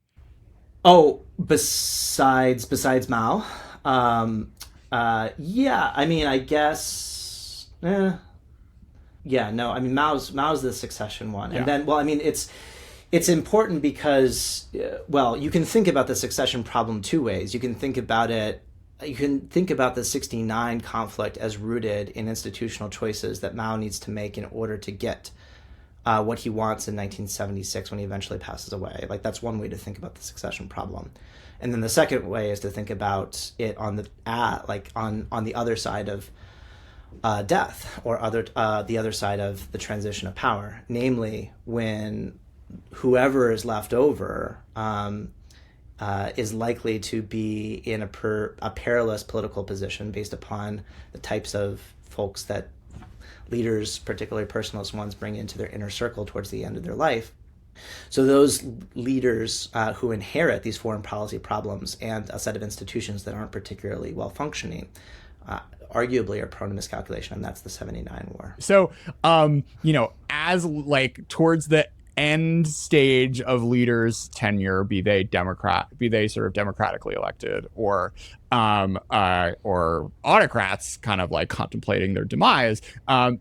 Oh, besides Mao? Yeah, I mean, I guess yeah, no, I mean Mao's the succession one. And then, well, I mean it's important because you can think about the succession problem two ways. You can think about the 69 conflict as rooted in institutional choices that Mao needs to make in order to get what he wants in 1976 when he eventually passes away. Like that's one way to think about the succession problem. And then the second way is to think about it on the on the other side of death, or the other side of the transition of power, namely when whoever is left over is likely to be in a perilous political position based upon the types of folks that leaders, particularly personalist ones, bring into their inner circle towards the end of their life. So those leaders who inherit these foreign policy problems and a set of institutions that aren't particularly well functioning arguably are prone to miscalculation, and that's the 79 war. So, as like towards the end stage of leaders' tenure, be they sort of democratically elected, or autocrats kind of like contemplating their demise,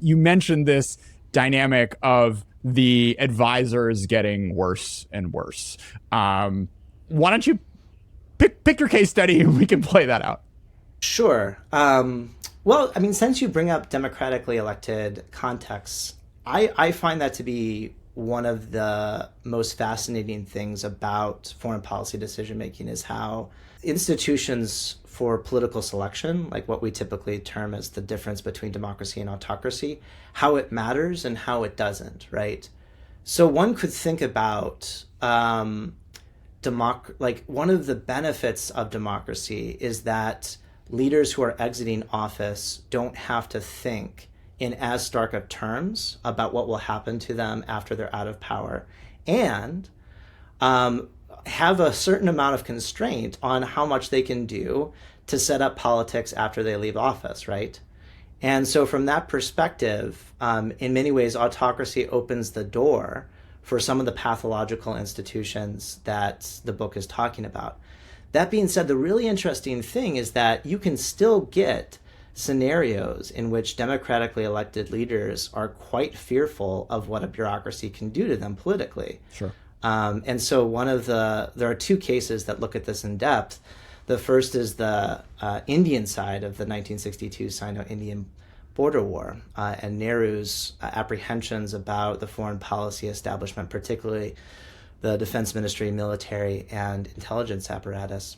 you mentioned this dynamic of the advisors getting worse and worse. Why don't you pick your case study and we can play that out? Sure. Well, I mean, since you bring up democratically elected contexts, I find that to be one of the most fascinating things about foreign policy decision making is how institutions for political selection, like what we typically term as the difference between democracy and autocracy, how it matters and how it doesn't, right? So one could think about like one of the benefits of democracy is that leaders who are exiting office don't have to think in as stark of terms about what will happen to them after they're out of power, and have a certain amount of constraint on how much they can do to set up politics after they leave office, right? And so from that perspective, in many ways, autocracy opens the door for some of the pathological institutions that the book is talking about. That being said, the really interesting thing is that you can still get scenarios in which democratically elected leaders are quite fearful of what a bureaucracy can do to them politically. Sure. And so there are two cases that look at this in depth. The first is the Indian side of the 1962 Sino-Indian border war, and Nehru's apprehensions about the foreign policy establishment, particularly the defense ministry, military, and intelligence apparatus.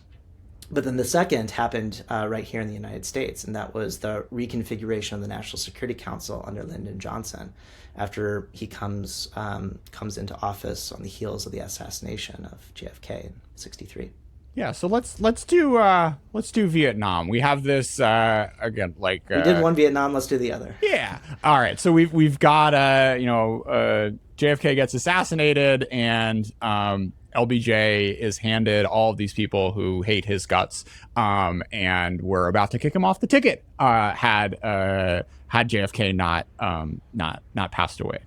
But then the second happened right here in the United States, and that was the reconfiguration of the National Security Council under Lyndon Johnson after he comes into office on the heels of the assassination of JFK in '63. Yeah, so let's do Vietnam. We have this again, like we did one Vietnam. Let's do the other. Yeah. All right. So we've got JFK gets assassinated, and LBJ is handed all of these people who hate his guts, and we're about to kick him off the ticket. Had JFK not passed away.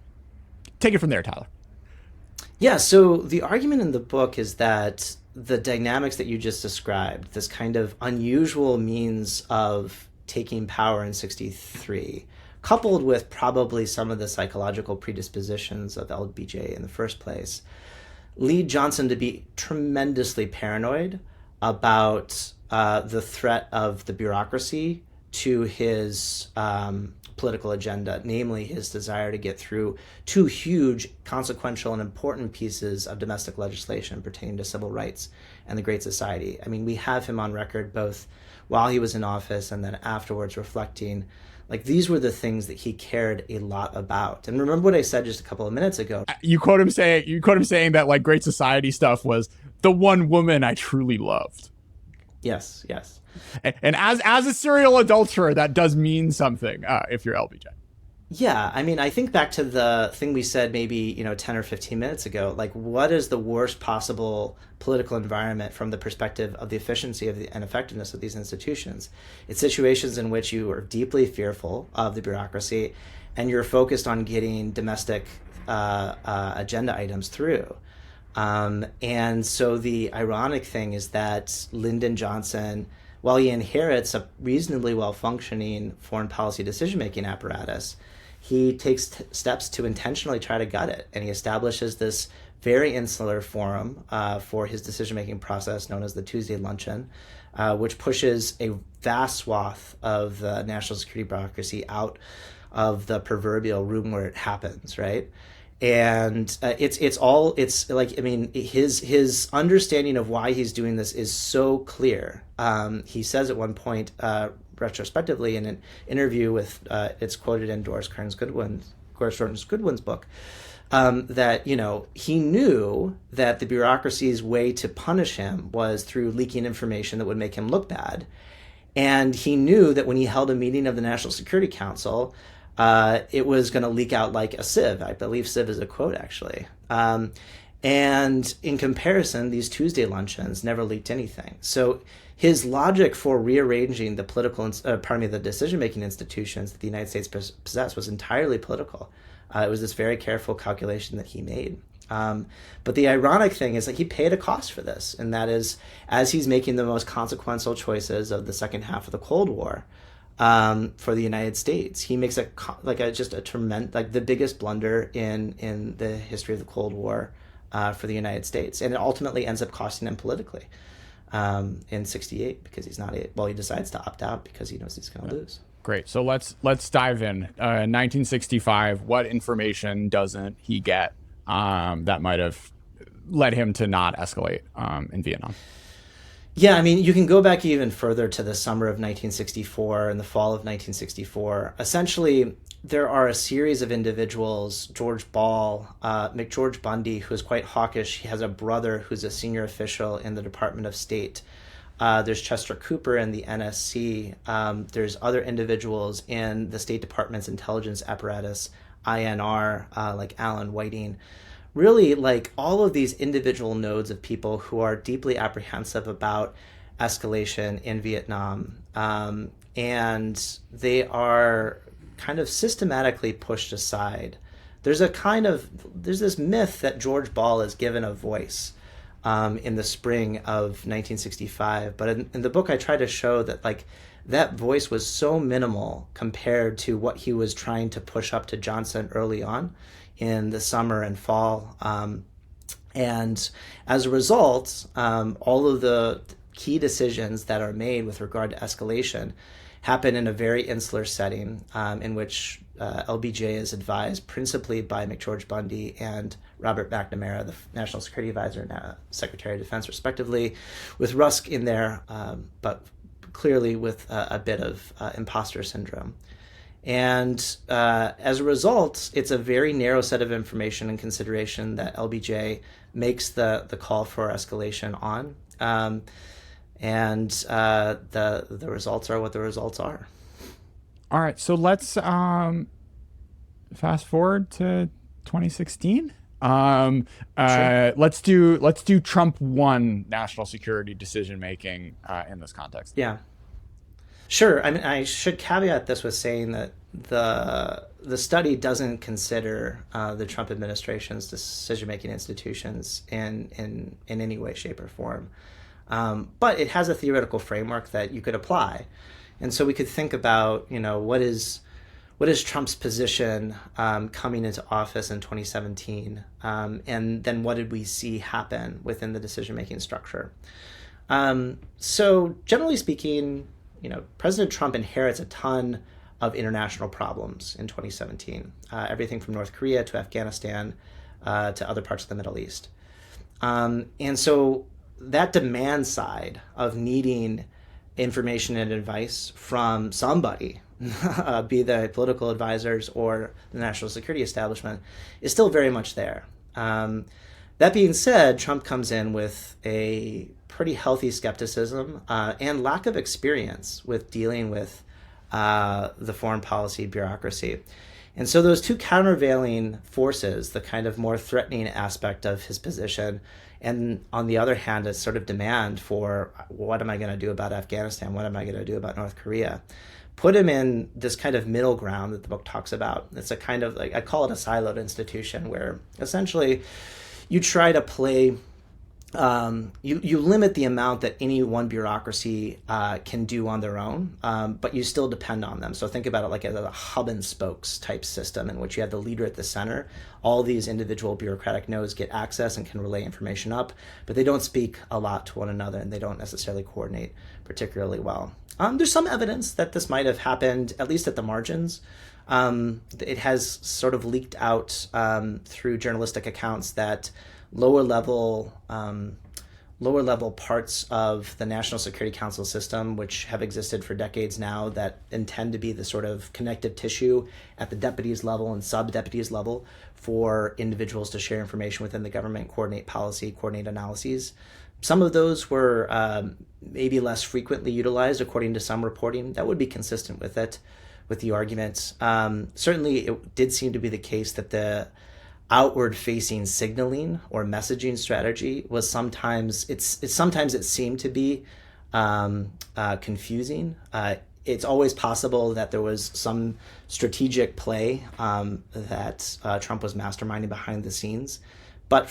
Take it from there, Tyler. Yeah. So the argument in the book is that the dynamics that you just described, this kind of unusual means of taking power in '63, coupled with probably some of the psychological predispositions of LBJ in the first place, lead Johnson to be tremendously paranoid about the threat of the bureaucracy to his political agenda, namely his desire to get through two huge, consequential, and important pieces of domestic legislation pertaining to civil rights and the Great Society. I mean, we have him on record both while he was in office and then afterwards reflecting, like, these were the things that he cared a lot about. And remember what I said just a couple of minutes ago. You quote him saying that, like, Great Society stuff was the one woman I truly loved. Yes. And as a serial adulterer, that does mean something if you're LBJ. Yeah, I mean, I think back to the thing we said maybe 10 or 15 minutes ago. Like, what is the worst possible political environment from the perspective of the efficiency and effectiveness of these institutions? It's situations in which you are deeply fearful of the bureaucracy, and you're focused on getting domestic agenda items through. And so the ironic thing is that Lyndon Johnson, while he inherits a reasonably well-functioning foreign policy decision-making apparatus, he takes steps to intentionally try to gut it, and he establishes this very insular forum for his decision-making process known as the Tuesday Luncheon, which pushes a vast swath of the national security bureaucracy out of the proverbial room where it happens, right? And it's like, I mean, his understanding of why he's doing this is so clear. He says at one point, retrospectively, in an interview with it's quoted in Doris Kearns Goodwin's book, that, you know, he knew that the bureaucracy's way to punish him was through leaking information that would make him look bad. And he knew that when he held a meeting of the National Security Council, it was going to leak out like a sieve. I believe sieve is a quote, actually. And in comparison, these Tuesday luncheons never leaked anything. So his logic for rearranging the the decision-making institutions that the United States possessed was entirely political. It was this very careful calculation that he made. But the ironic thing is that he paid a cost for this, and that is, as he's making the most consequential choices of the second half of the Cold War for the United States, he makes just a tremendous, like the biggest blunder in the history of the Cold War for the United States, and it ultimately ends up costing him politically in '68 because he decides to opt out because he knows he's going to lose. Great. So let's dive in. 1965. What information doesn't he get that might have led him to not escalate in Vietnam? Yeah, I mean, you can go back even further to the summer of 1964 and the fall of 1964. Essentially, there are a series of individuals, George Ball, McGeorge Bundy, who is quite hawkish. He has a brother who's a senior official in the Department of State. There's Chester Cooper in the NSC. There's other individuals in the State Department's intelligence apparatus, INR, like Alan Whiting. Really, like all of these individual nodes of people who are deeply apprehensive about escalation in Vietnam. And they are kind of systematically pushed aside. There's this myth that George Ball is given a voice in the spring of 1965. But in the book, I try to show that like that voice was so minimal compared to what he was trying to push up to Johnson early on in the summer and fall. And as a result, all of the key decisions that are made with regard to escalation happen in a very insular setting in which LBJ is advised principally by McGeorge Bundy and Robert McNamara, the National Security Advisor and Secretary of Defense, respectively, with Rusk in there, but clearly with a bit of imposter syndrome. And as a result, it's a very narrow set of information and consideration that LBJ makes the call for escalation on. And the results are what the results are. All right, so let's fast forward to 2016. Sure. Let's do Trump 1 national security decision making in this context. Yeah. Sure. I mean, I should caveat this with saying that the study doesn't consider the Trump administration's decision-making institutions in any way, shape, or form. But it has a theoretical framework that you could apply. And so we could think about, you know, what is Trump's position coming into office in 2017? And then what did we see happen within the decision-making structure? So generally speaking, you know, President Trump inherits a ton of international problems in 2017, everything from North Korea to Afghanistan to other parts of the Middle East. And so that demand side of needing information and advice from somebody, be they political advisors or the national security establishment, is still very much there. That being said, Trump comes in with a pretty healthy skepticism and lack of experience with dealing with the foreign policy bureaucracy. And so those two countervailing forces, the kind of more threatening aspect of his position, and on the other hand, a sort of demand for what am I going to do about Afghanistan? What am I going to do about North Korea? Put him in this kind of middle ground that the book talks about. It's a kind of, like, I call it a siloed institution where essentially you try to play, you limit the amount that any one bureaucracy can do on their own, but you still depend on them. So think about it like a hub and spokes type system in which you have the leader at the center. All these individual bureaucratic nodes get access and can relay information up, but they don't speak a lot to one another and they don't necessarily coordinate particularly well. There's some evidence that this might have happened, at least at the margins, It has sort of leaked out through journalistic accounts that lower level lower level parts of the National Security Council system, which have existed for decades now, that intend to be the sort of connective tissue at the deputies level and sub-deputies level for individuals to share information within the government, coordinate policy, coordinate analyses. Some of those were maybe less frequently utilized, according to some reporting. That would be consistent with it, with the arguments. Certainly, it did seem to be the case that the outward-facing signaling or messaging strategy was sometimes it seemed to be confusing. It's always possible that there was some strategic play that Trump was masterminding behind the scenes. But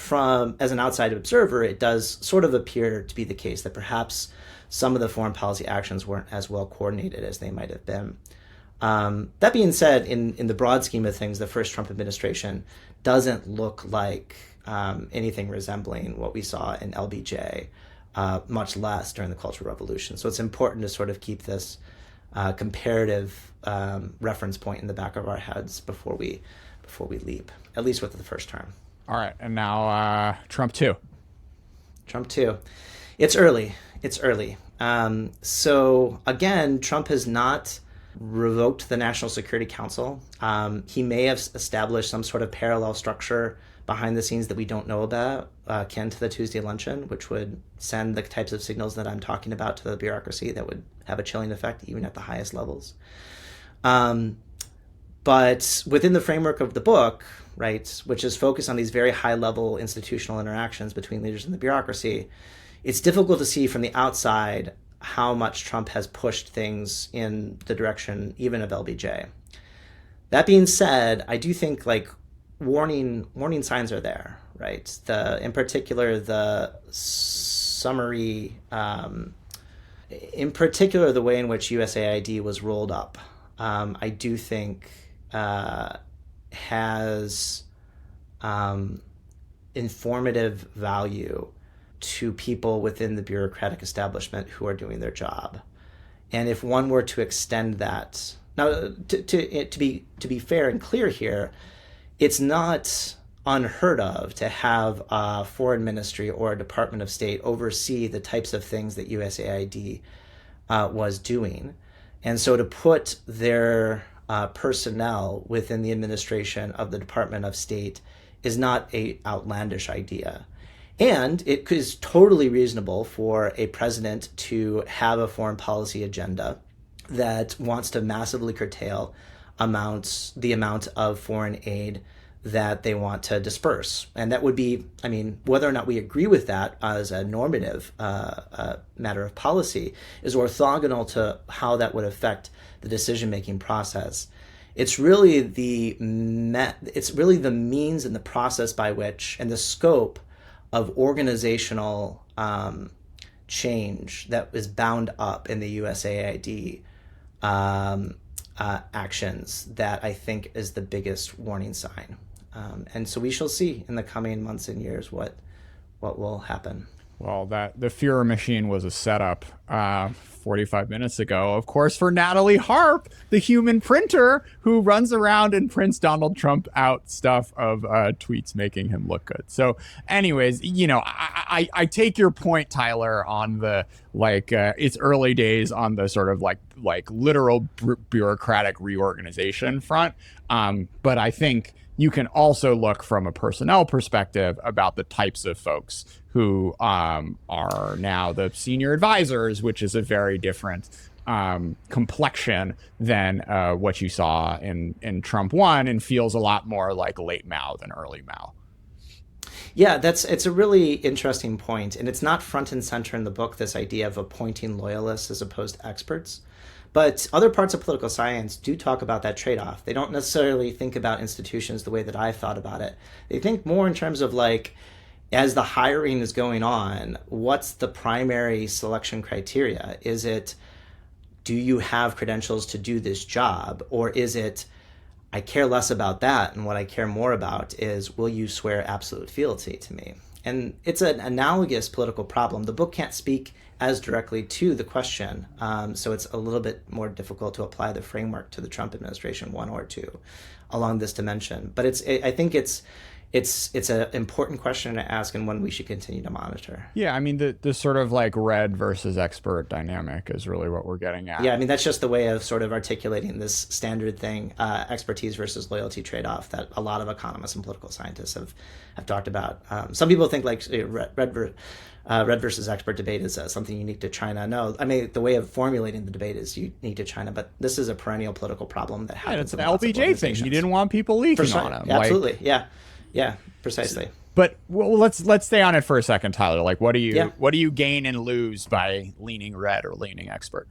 as an outside observer, it does sort of appear to be the case that perhaps some of the foreign policy actions weren't as well coordinated as they might have been. That being said, in the broad scheme of things, the first Trump administration doesn't look like anything resembling what we saw in LBJ, much less during the Cultural Revolution. So it's important to sort of keep this comparative reference point in the back of our heads before we leap, at least with the first term. All right, and now Trump 2. Trump 2. It's early. So again, Trump has not revoked the National Security Council. He may have established some sort of parallel structure behind the scenes that we don't know about, akin to the Tuesday luncheon, which would send the types of signals that I'm talking about to the bureaucracy that would have a chilling effect even at the highest levels. But within the framework of the book, right, which is focused on these very high-level institutional interactions between leaders and the bureaucracy, it's difficult to see from the outside how much Trump has pushed things in the direction even of LBJ. That being said, I do think warning signs are there, right? In particular the summary, in particular the way in which USAID was rolled up, I do think has informative value to people within the bureaucratic establishment who are doing their job. And if one were to extend that, now to be fair and clear here, it's not unheard of to have a foreign ministry or a Department of State oversee the types of things that USAID was doing. And so to put their personnel within the administration of the Department of State is not an outlandish idea. And it is totally reasonable for a president to have a foreign policy agenda that wants to massively curtail the amount of foreign aid that they want to disperse. And that would be, whether or not we agree with that as a normative matter of policy is orthogonal to how that would affect the decision-making process. It's really the means and the process by which, and the scope of organizational change that is bound up in the USAID actions that I think is the biggest warning sign. And so we shall see in the coming months and years what will happen. Well, the Führer machine was a setup 45 minutes ago, of course, for Natalie Harp, the human printer who runs around and prints Donald Trump out stuff of tweets making him look good. So anyways, I take your point, Tyler, on the it's early days on the sort of like literal bureaucratic reorganization front. But I think you can also look from a personnel perspective about the types of folks who are now the senior advisors, which is a very different complexion than what you saw in Trump 1, and feels a lot more like late Mao than early Mao. Yeah, it's a really interesting point, and it's not front and center in the book, this idea of appointing loyalists as opposed to experts. But other parts of political science do talk about that trade-off. They don't necessarily think about institutions the way that I've thought about it. They think more in terms of as the hiring is going on, what's the primary selection criteria? Is it, do you have credentials to do this job? Or is it, I care less about that, and what I care more about is, will you swear absolute fealty to me? And it's an analogous political problem. The book can't speak as directly to the question. So it's a little bit more difficult to apply the framework to the Trump administration, one or two, along this dimension. But I think it's an important question to ask and one we should continue to monitor. Yeah, I mean the sort of like red versus expert dynamic is really what we're getting at. Yeah, I mean that's just the way of sort of articulating this standard thing, expertise versus loyalty trade-off that a lot of economists and political scientists have talked about. Some people think like red versus expert debate is something unique to China. No, I mean the way of formulating the debate is unique to China, but this is a perennial political problem that happens. Yeah, it's an LBJ thing. He didn't want people leaking on him. Absolutely, yeah, precisely. But well, let's stay on it for a second, Tyler. Like, what do you gain and lose by leaning red or leaning expert?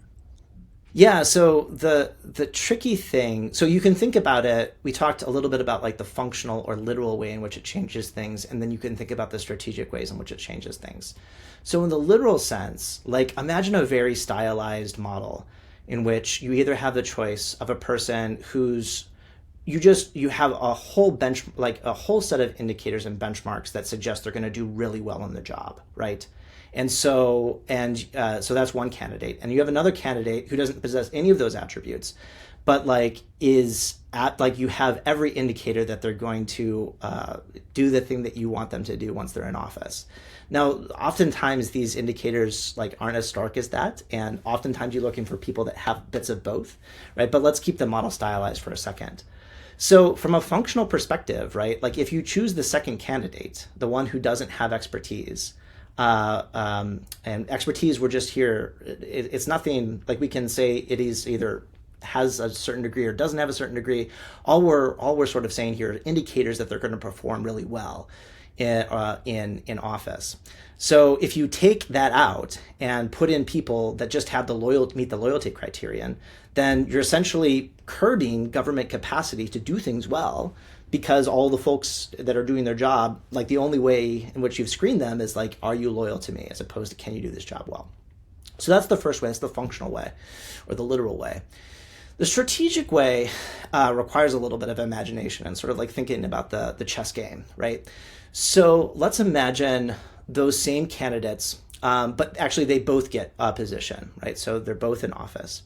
Yeah, so the tricky thing, so you can think about it, we talked a little bit about like the functional or literal way in which it changes things, and then you can think about the strategic ways in which it changes things. So in the literal sense, like imagine a very stylized model in which you either have the choice of a person who's you have a whole a whole set of indicators and benchmarks that suggest they're going to do really well in the job, right? And so that's one candidate, and you have another candidate who doesn't possess any of those attributes, but you have every indicator that they're going to do the thing that you want them to do once they're in office. Now, oftentimes these indicators like aren't as stark as that, and oftentimes you're looking for people that have bits of both, right? But let's keep the model stylized for a second. So from a functional perspective, right, like if you choose the second candidate, the one who doesn't have expertise, and expertise, we're just here, it's nothing like we can say it is either has a certain degree or doesn't have a certain degree. All we're sort of saying here are indicators that they're going to perform really well in office. So if you take that out and put in people that just have meet the loyalty criterion, then you're essentially curbing government capacity to do things well, because all the folks that are doing their job, like the only way in which you've screened them is like, are you loyal to me, as opposed to can you do this job well? So that's the first way. That's the functional way, or the literal way. The strategic way requires a little bit of imagination and sort of like thinking about the chess game, right? So let's imagine those same candidates, but actually they both get a position, right? So they're both in office.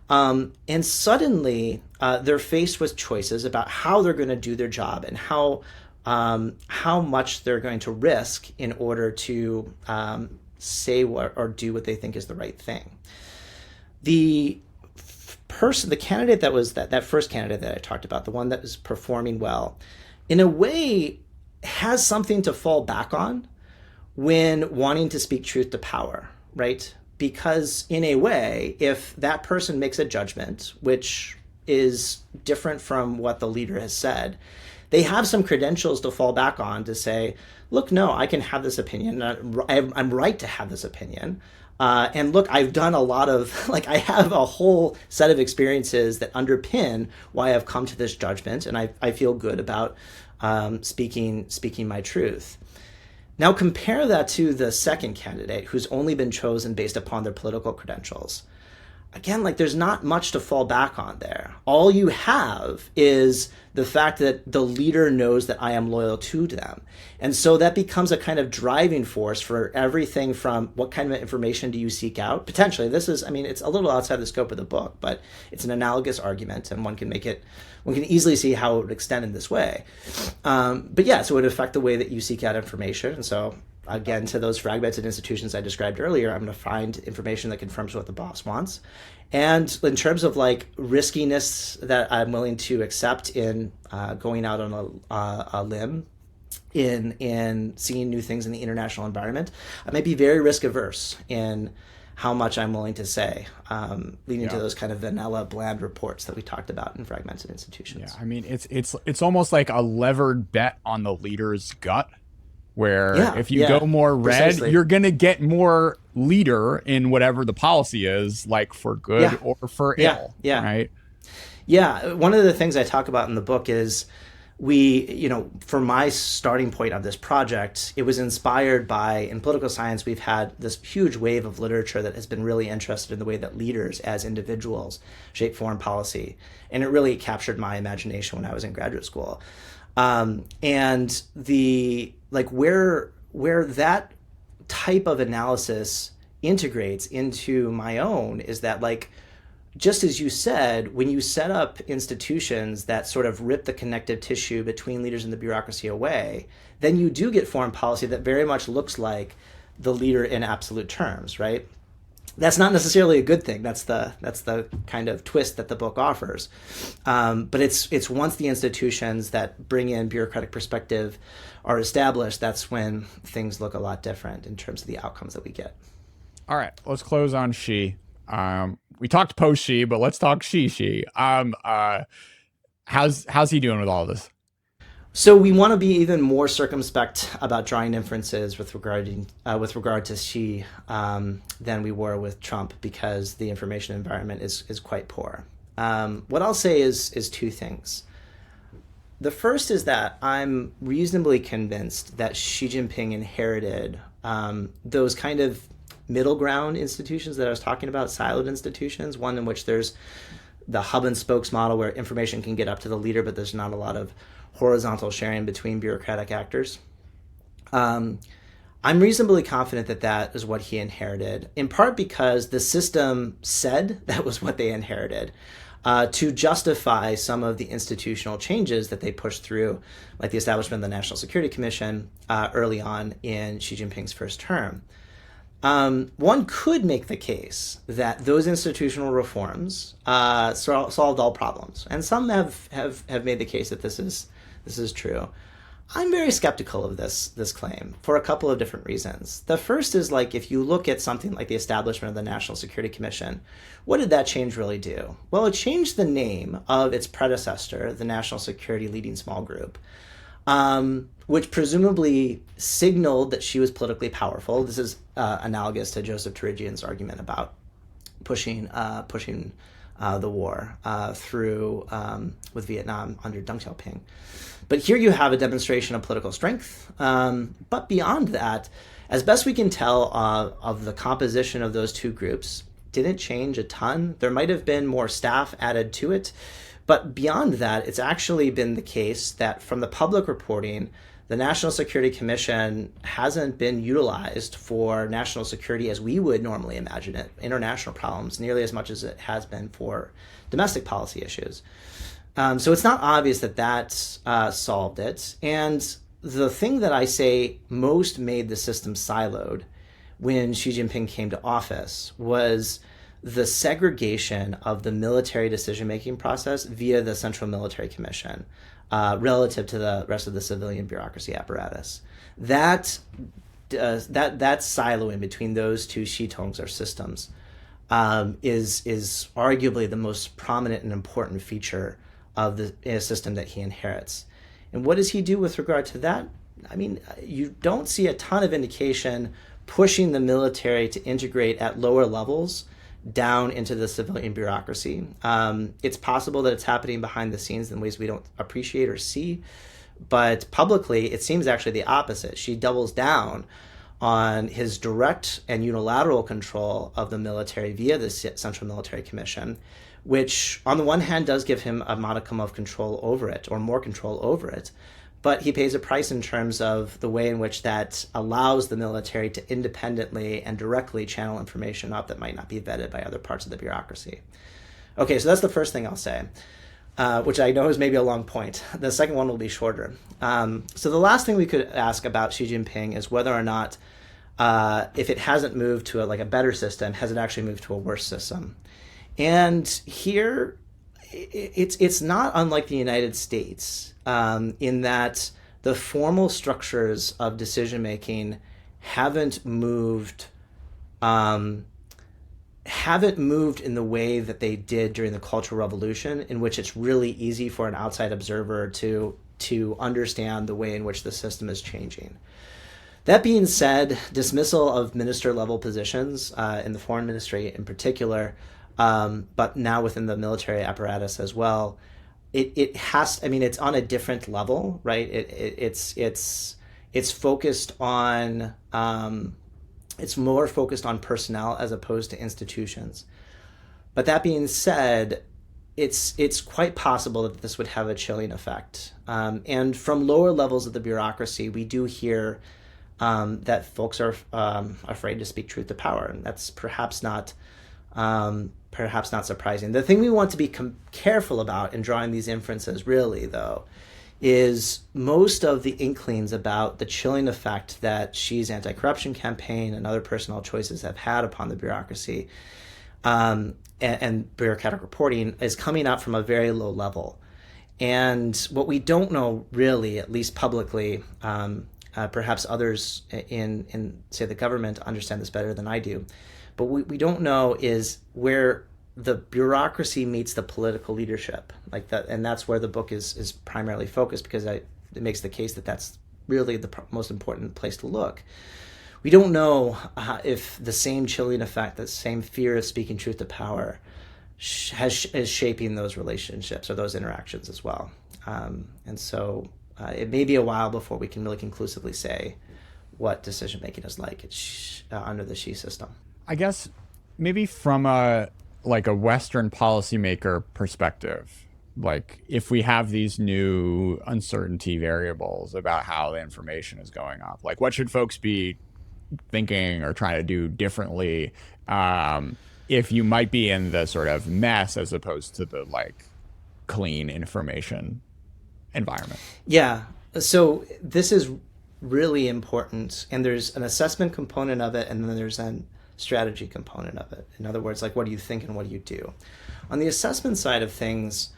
And suddenly they're faced with choices about how they're going to do their job and how much they're going to risk in order to say what or do what they think is the right thing. The candidate that was that first candidate that I talked about, the one that was performing well, in a way has something to fall back on when wanting to speak truth to power, right? Because in a way, if that person makes a judgment which is different from what the leader has said, they have some credentials to fall back on to say, look, no, I can have this opinion. I'm right to have this opinion. And look, I've done a lot of, I have a whole set of experiences that underpin why I've come to this judgment, and I feel good about speaking my truth. Now compare that to the second candidate who's only been chosen based upon their political credentials. Again, there's not much to fall back on there. All you have is the fact that the leader knows that I am loyal to them. And so that becomes a kind of driving force for everything from what kind of information do you seek out? Potentially, it's a little outside the scope of the book, but it's an analogous argument, and one can easily see how it would extend in this way. But yeah, so it would affect the way that you seek out information. And so again, to those fragmented institutions I described earlier, I'm going to find information that confirms what the boss wants. And in terms of riskiness that I'm willing to accept in going out on a limb, in seeing new things in the international environment, I may be very risk averse in how much I'm willing to say, leading to those kind of vanilla, bland reports that we talked about in fragmented institutions. Yeah, I mean, it's almost like a levered bet on the leader's gut, where if you go more red, precisely, you're going to get more leader in whatever the policy is, for good or for ill, right? Yeah, one of the things I talk about in the book is for my starting point of this project, it was inspired by, in political science, we've had this huge wave of literature that has been really interested in the way that leaders as individuals shape foreign policy. And it really captured my imagination when I was in graduate school. And where that type of analysis integrates into my own is that, like, just as you said, when you set up institutions that sort of rip the connective tissue between leaders and the bureaucracy away, then you do get foreign policy that very much looks like the leader in absolute terms, right? That's not necessarily a good thing. That's the kind of twist that the book offers. But it's once the institutions that bring in bureaucratic perspective are established, that's when things look a lot different in terms of the outcomes that we get. All right, let's close on Xi. We talked post Xi, but let's talk Xi. How's he doing with all of this? So we want to be even more circumspect about drawing inferences with regard to Xi than we were with Trump, because the information environment is quite poor. What I'll say is two things. The first is that I'm reasonably convinced that Xi Jinping inherited those kind of middle ground institutions that I was talking about, siloed institutions, one in which there's the hub and spokes model where information can get up to the leader, but there's not a lot of horizontal sharing between bureaucratic actors. I'm reasonably confident that that is what he inherited, in part because the system said that was what they inherited, to justify some of the institutional changes that they pushed through, like the establishment of the National Security Commission early on in Xi Jinping's first term. One could make the case that those institutional reforms solved all problems, and some have made the case that this is true. I'm very skeptical of this claim for a couple of different reasons. The first is, like, if you look at something like the establishment of the National Security Commission, what did that change really do? Well, it changed the name of its predecessor, the National Security Leading Small Group, which presumably signaled that she was politically powerful. This is analogous to Joseph Terigian's argument about pushing the war through with Vietnam under Deng Xiaoping. But here you have a demonstration of political strength. But beyond that, as best we can tell of the composition of those two groups, didn't change a ton. There might have been more staff added to it. But beyond that, it's actually been the case that from the public reporting, the National Security Commission hasn't been utilized for national security as we would normally imagine it, international problems, nearly as much as it has been for domestic policy issues. So it's not obvious that that solved it. And the thing that I say most made the system siloed when Xi Jinping came to office was the segregation of the military decision-making process via the Central Military Commission relative to the rest of the civilian bureaucracy apparatus. That siloing between those two shitongs or systems is arguably the most prominent and important feature of the system that he inherits. And what does he do with regard to that? I mean, you don't see a ton of indication pushing the military to integrate at lower levels down into the civilian bureaucracy. It's possible that it's happening behind the scenes in ways we don't appreciate or see, but publicly it seems actually the opposite. She doubles down on his direct and unilateral control of the military via the Central Military Commission, which on the one hand does give him a modicum of control over it, or more control over it, but he pays a price in terms of the way in which that allows the military to independently and directly channel information up that might not be vetted by other parts of the bureaucracy. Okay, so that's the first thing I'll say, which I know is maybe a long point. The second one will be shorter. So the last thing we could ask about Xi Jinping is whether or not, if it hasn't moved to a better system, has it actually moved to a worse system? And here, it's not unlike the United States in that the formal structures of decision making haven't moved in the way that they did during the Cultural Revolution, in which it's really easy for an outside observer to understand the way in which the system is changing. That being said, dismissal of minister level positions in the foreign ministry in particular, but now within the military apparatus as well, it has, I mean, it's on a different level, right? It's focused on, it's more focused on personnel as opposed to institutions. But that being said, it's quite possible that this would have a chilling effect. And from lower levels of the bureaucracy, we do hear that folks are afraid to speak truth to power, and that's perhaps not surprising. The thing we want to be careful about in drawing these inferences, really, though, is most of the inklings about the chilling effect that Xi's anti-corruption campaign and other personnel choices have had upon the bureaucracy and bureaucratic reporting is coming out from a very low level. And what we don't know really, at least publicly, perhaps others in, say, the government understand this better than I do, but we don't know is where the bureaucracy meets the political leadership, like that, and that's where the book is primarily focused, because it makes the case that that's really the most important place to look. We don't know if the same chilling effect, the same fear of speaking truth to power, is shaping those relationships or those interactions as well. And so it may be a while before we can really conclusively say what decision making is like under the Xi system. I guess maybe from a Western policymaker perspective, like if we have these new uncertainty variables about how the information is going up, like what should folks be thinking or trying to do differently if you might be in the sort of mess as opposed to the like clean information environment? Yeah. So this is really important, and there's an assessment component of it, and then there's an strategy component of it. In other words, like, what do you think and what do you do? On the assessment side of things,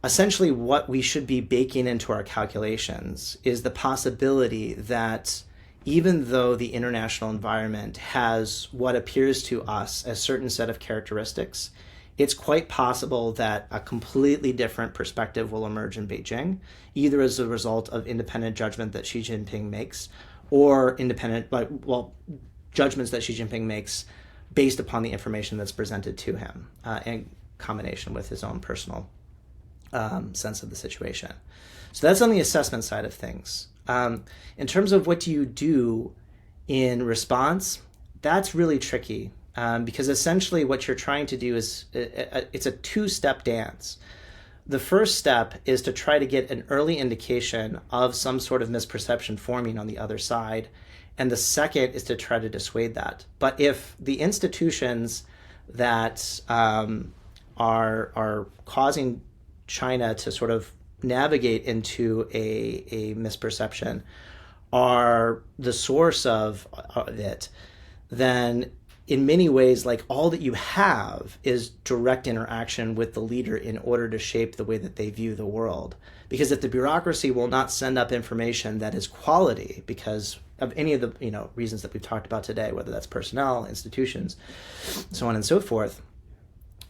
essentially what we should be baking into our calculations is the possibility that even though the international environment has what appears to us a certain set of characteristics, it's quite possible that a completely different perspective will emerge in Beijing, either as a result of independent judgment that Xi Jinping makes, or judgments that Xi Jinping makes based upon the information that's presented to him in combination with his own personal sense of the situation. So that's on the assessment side of things. In terms of what do you do in response, that's really tricky because essentially what you're trying to do is it's a two-step dance. The first step is to try to get an early indication of some sort of misperception forming on the other side. And the second is to try to dissuade that. But if the institutions that are causing China to sort of navigate into a misperception are the source of it, then in many ways, like, all that you have is direct interaction with the leader in order to shape the way that they view the world. Because if the bureaucracy will not send up information that is quality because of any of the reasons that we've talked about today, whether that's personnel, institutions, so on and so forth,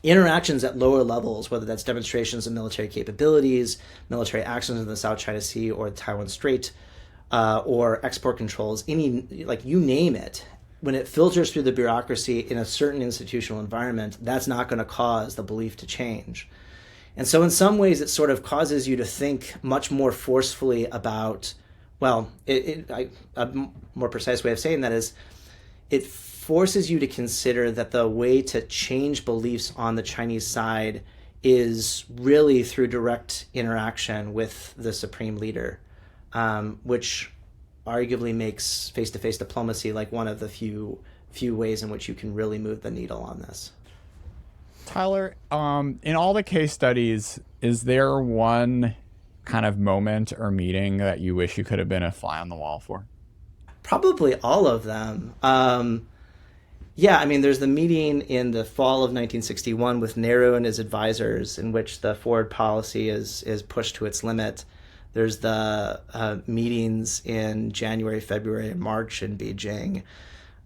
interactions at lower levels, whether that's demonstrations of military capabilities, military actions in the South China Sea or the Taiwan Strait, or export controls, you name it, when it filters through the bureaucracy in a certain institutional environment, that's not going to cause the belief to change. And so in some ways, it sort of causes you to think much more forcefully about, a more precise way of saying that is, it forces you to consider that the way to change beliefs on the Chinese side is really through direct interaction with the supreme leader, which arguably makes face-to-face diplomacy like one of the few ways in which you can really move the needle on this. Tyler, in all the case studies, is there one kind of moment or meeting that you wish you could have been a fly on the wall for? Probably all of them. There's the meeting in the fall of 1961 with Nehru and his advisors, in which the forward policy is pushed to its limit. There's the meetings in January, February, and March in Beijing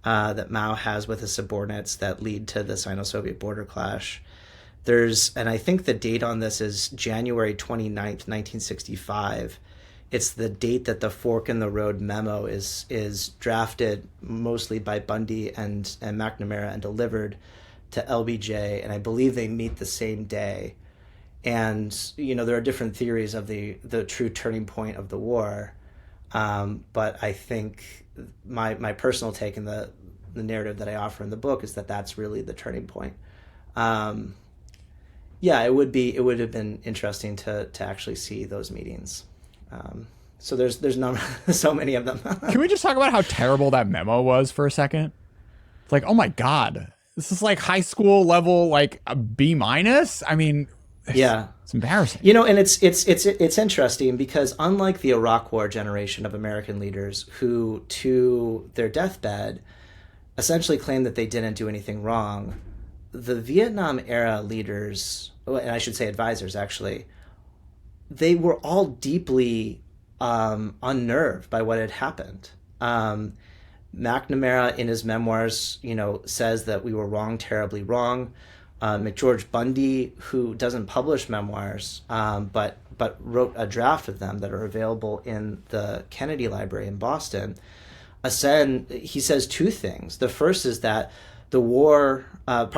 that Mao has with his subordinates that lead to the Sino-Soviet border clash. And I think the date on this is January 29th, 1965. It's the date that the Fork in the Road memo is drafted mostly by Bundy and McNamara and delivered to LBJ, and I believe they meet the same day. And there are different theories of the true turning point of the war, but I think my personal take in the narrative that I offer in the book is that that's really the turning point. It would have been interesting to actually see those meetings. So there's no so many of Can them. we just talk about how terrible that memo was for a second? It's like, oh my God, this is like high school level, like a B minus. I mean, Yeah. it's embarrassing. And it's interesting because unlike the Iraq War generation of American leaders who, to their deathbed, essentially claimed that they didn't do anything wrong, the Vietnam era leaders, and I should say advisors, actually, they were all deeply unnerved by what had happened. McNamara, in his memoirs, says that we were wrong, terribly wrong. McGeorge Bundy, who doesn't publish memoirs, but wrote a draft of them that are available in the Kennedy Library in Boston, he says two things. The first is that the war, that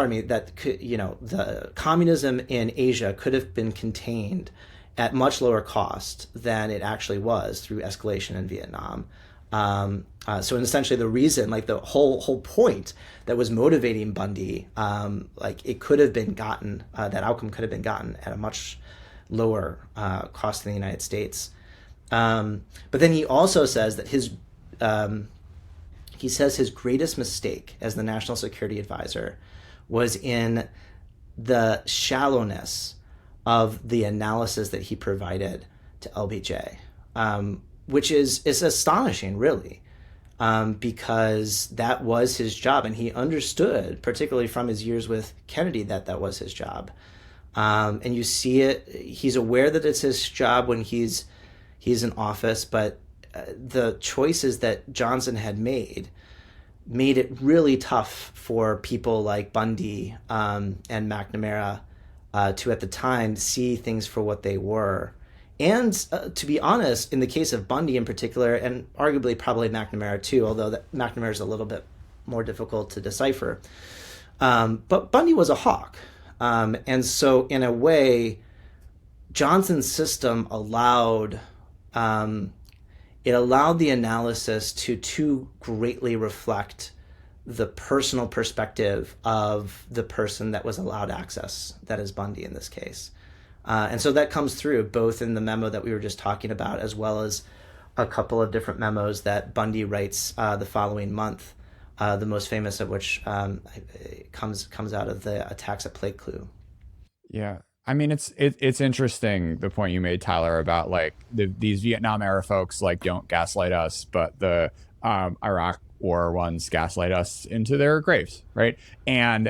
the communism in Asia could have been contained at much lower cost than it actually was through escalation in Vietnam. So essentially the reason, like the whole point that was motivating Bundy, it could have been gotten, that outcome could have been gotten at a much lower cost in the United States. But then he also says that his greatest mistake as the national security advisor was in the shallowness of the analysis that he provided to LBJ, which is astonishing, really, because that was his job, and he understood, particularly from his years with Kennedy, that was his job. And you see it; he's aware that it's his job when he's in office, but the choices that Johnson had made it really tough for people like Bundy and McNamara to, at the time, see things for what they were. And to be honest, in the case of Bundy in particular, and arguably probably McNamara too, although McNamara is a little bit more difficult to decipher, but Bundy was a hawk. And so in a way, Johnson's system allowed the analysis to too greatly reflect the personal perspective of the person that was allowed access, that is Bundy in this case. And so that comes through both in the memo that we were just talking about, as well as a couple of different memos that Bundy writes the following month, the most famous of which comes out of the attacks at Plate Clue. Yeah. I mean, it's interesting the point you made, Tyler, about like these Vietnam era folks like don't gaslight us, but the Iraq War ones gaslight us into their graves, right? And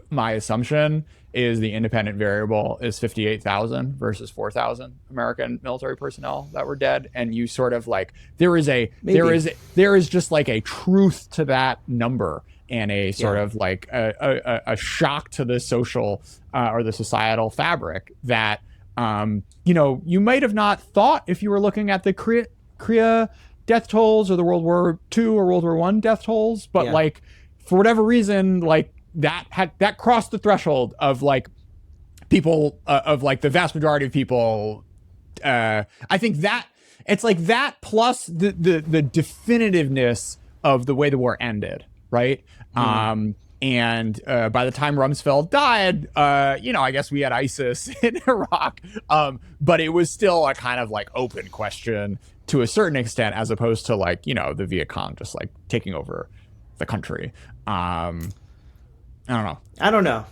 my assumption is the independent variable is 58,000 versus 4,000 American military personnel that were dead, and you sort of like there is just like a truth to that number, and a sort of like a shock to the social or the societal fabric that you might have not thought if you were looking at the Korea death tolls or the World War II or World War I death tolls, but like for whatever reason, like that crossed the threshold of like people of like the vast majority of people. I think that it's like that plus the definitiveness of the way the war ended, right? And by the time Rumsfeld died, I guess we had ISIS in Iraq, but it was still a kind of like open question to a certain extent, as opposed to like the Viet Cong just like taking over the country. I don't know.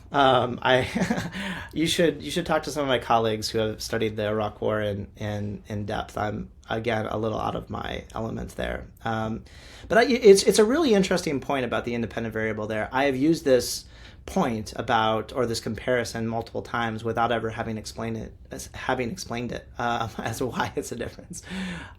You should talk to some of my colleagues who have studied the Iraq War in depth. I'm again a little out of my element there. But it's a really interesting point about the independent variable there. I have used this point about, or this comparison, multiple times without ever having explained it as to why it's a difference.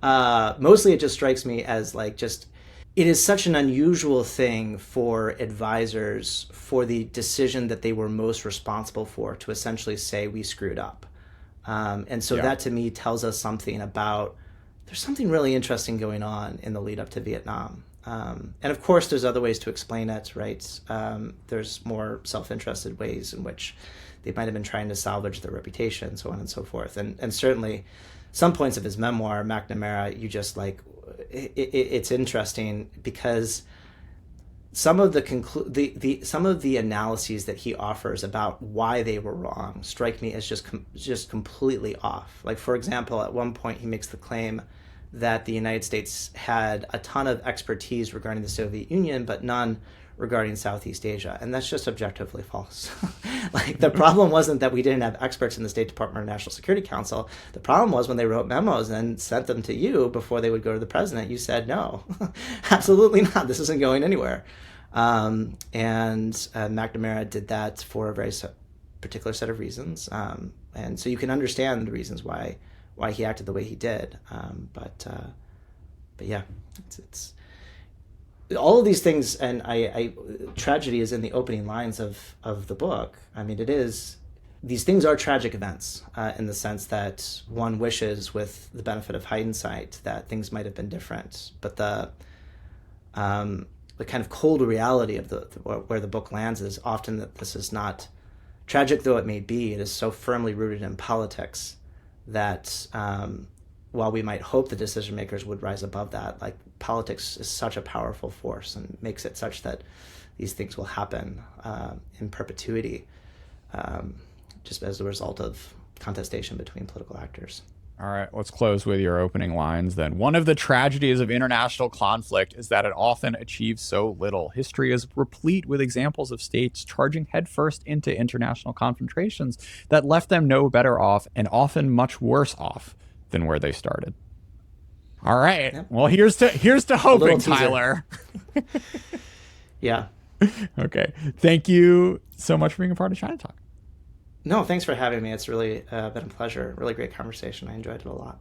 Mostly it just strikes me as like just it is such an unusual thing for advisors, for the decision that they were most responsible for, to essentially say we screwed up. And so that to me tells us something about there's something really interesting going on in the lead up to Vietnam. And of course, there's other ways to explain it, right? There's more self-interested ways in which they might have been trying to salvage their reputation, so on and so forth. And certainly some points of his memoir, McNamara, you just like, it's interesting because some of some of the analyses that he offers about why they were wrong strike me as just completely off. Like, for example, at one point he makes the claim that the United States had a ton of expertise regarding the Soviet Union, but none regarding Southeast Asia, and that's just objectively false. Like, the problem wasn't that we didn't have experts in the State Department or National Security Council. The problem was when they wrote memos and sent them to you before they would go to the president, you said no, absolutely not. This isn't going anywhere. And McNamara did that for a very particular set of reasons, and so you can understand the reasons why he acted the way he did. But yeah, it's all of these things, and tragedy is in the opening lines of the book. I mean, these things are tragic events in the sense that one wishes, with the benefit of hindsight, that things might have been different. But the kind of cold reality of where the book lands is often that this is not, tragic though it may be, it is so firmly rooted in politics that while we might hope the decision makers would rise above that, like, politics is such a powerful force and makes it such that these things will happen in perpetuity, just as a result of contestation between political actors. All right, let's close with your opening lines then. One of the tragedies of international conflict is that it often achieves so little. History is replete with examples of states charging headfirst into international confrontations that left them no better off and often much worse off than where they started. All right. Yep. Well, here's to hoping, Tyler. Yeah. Okay. Thank you so much for being a part of ChinaTalk. No, thanks for having me. It's really been a pleasure. Really great conversation. I enjoyed it a lot.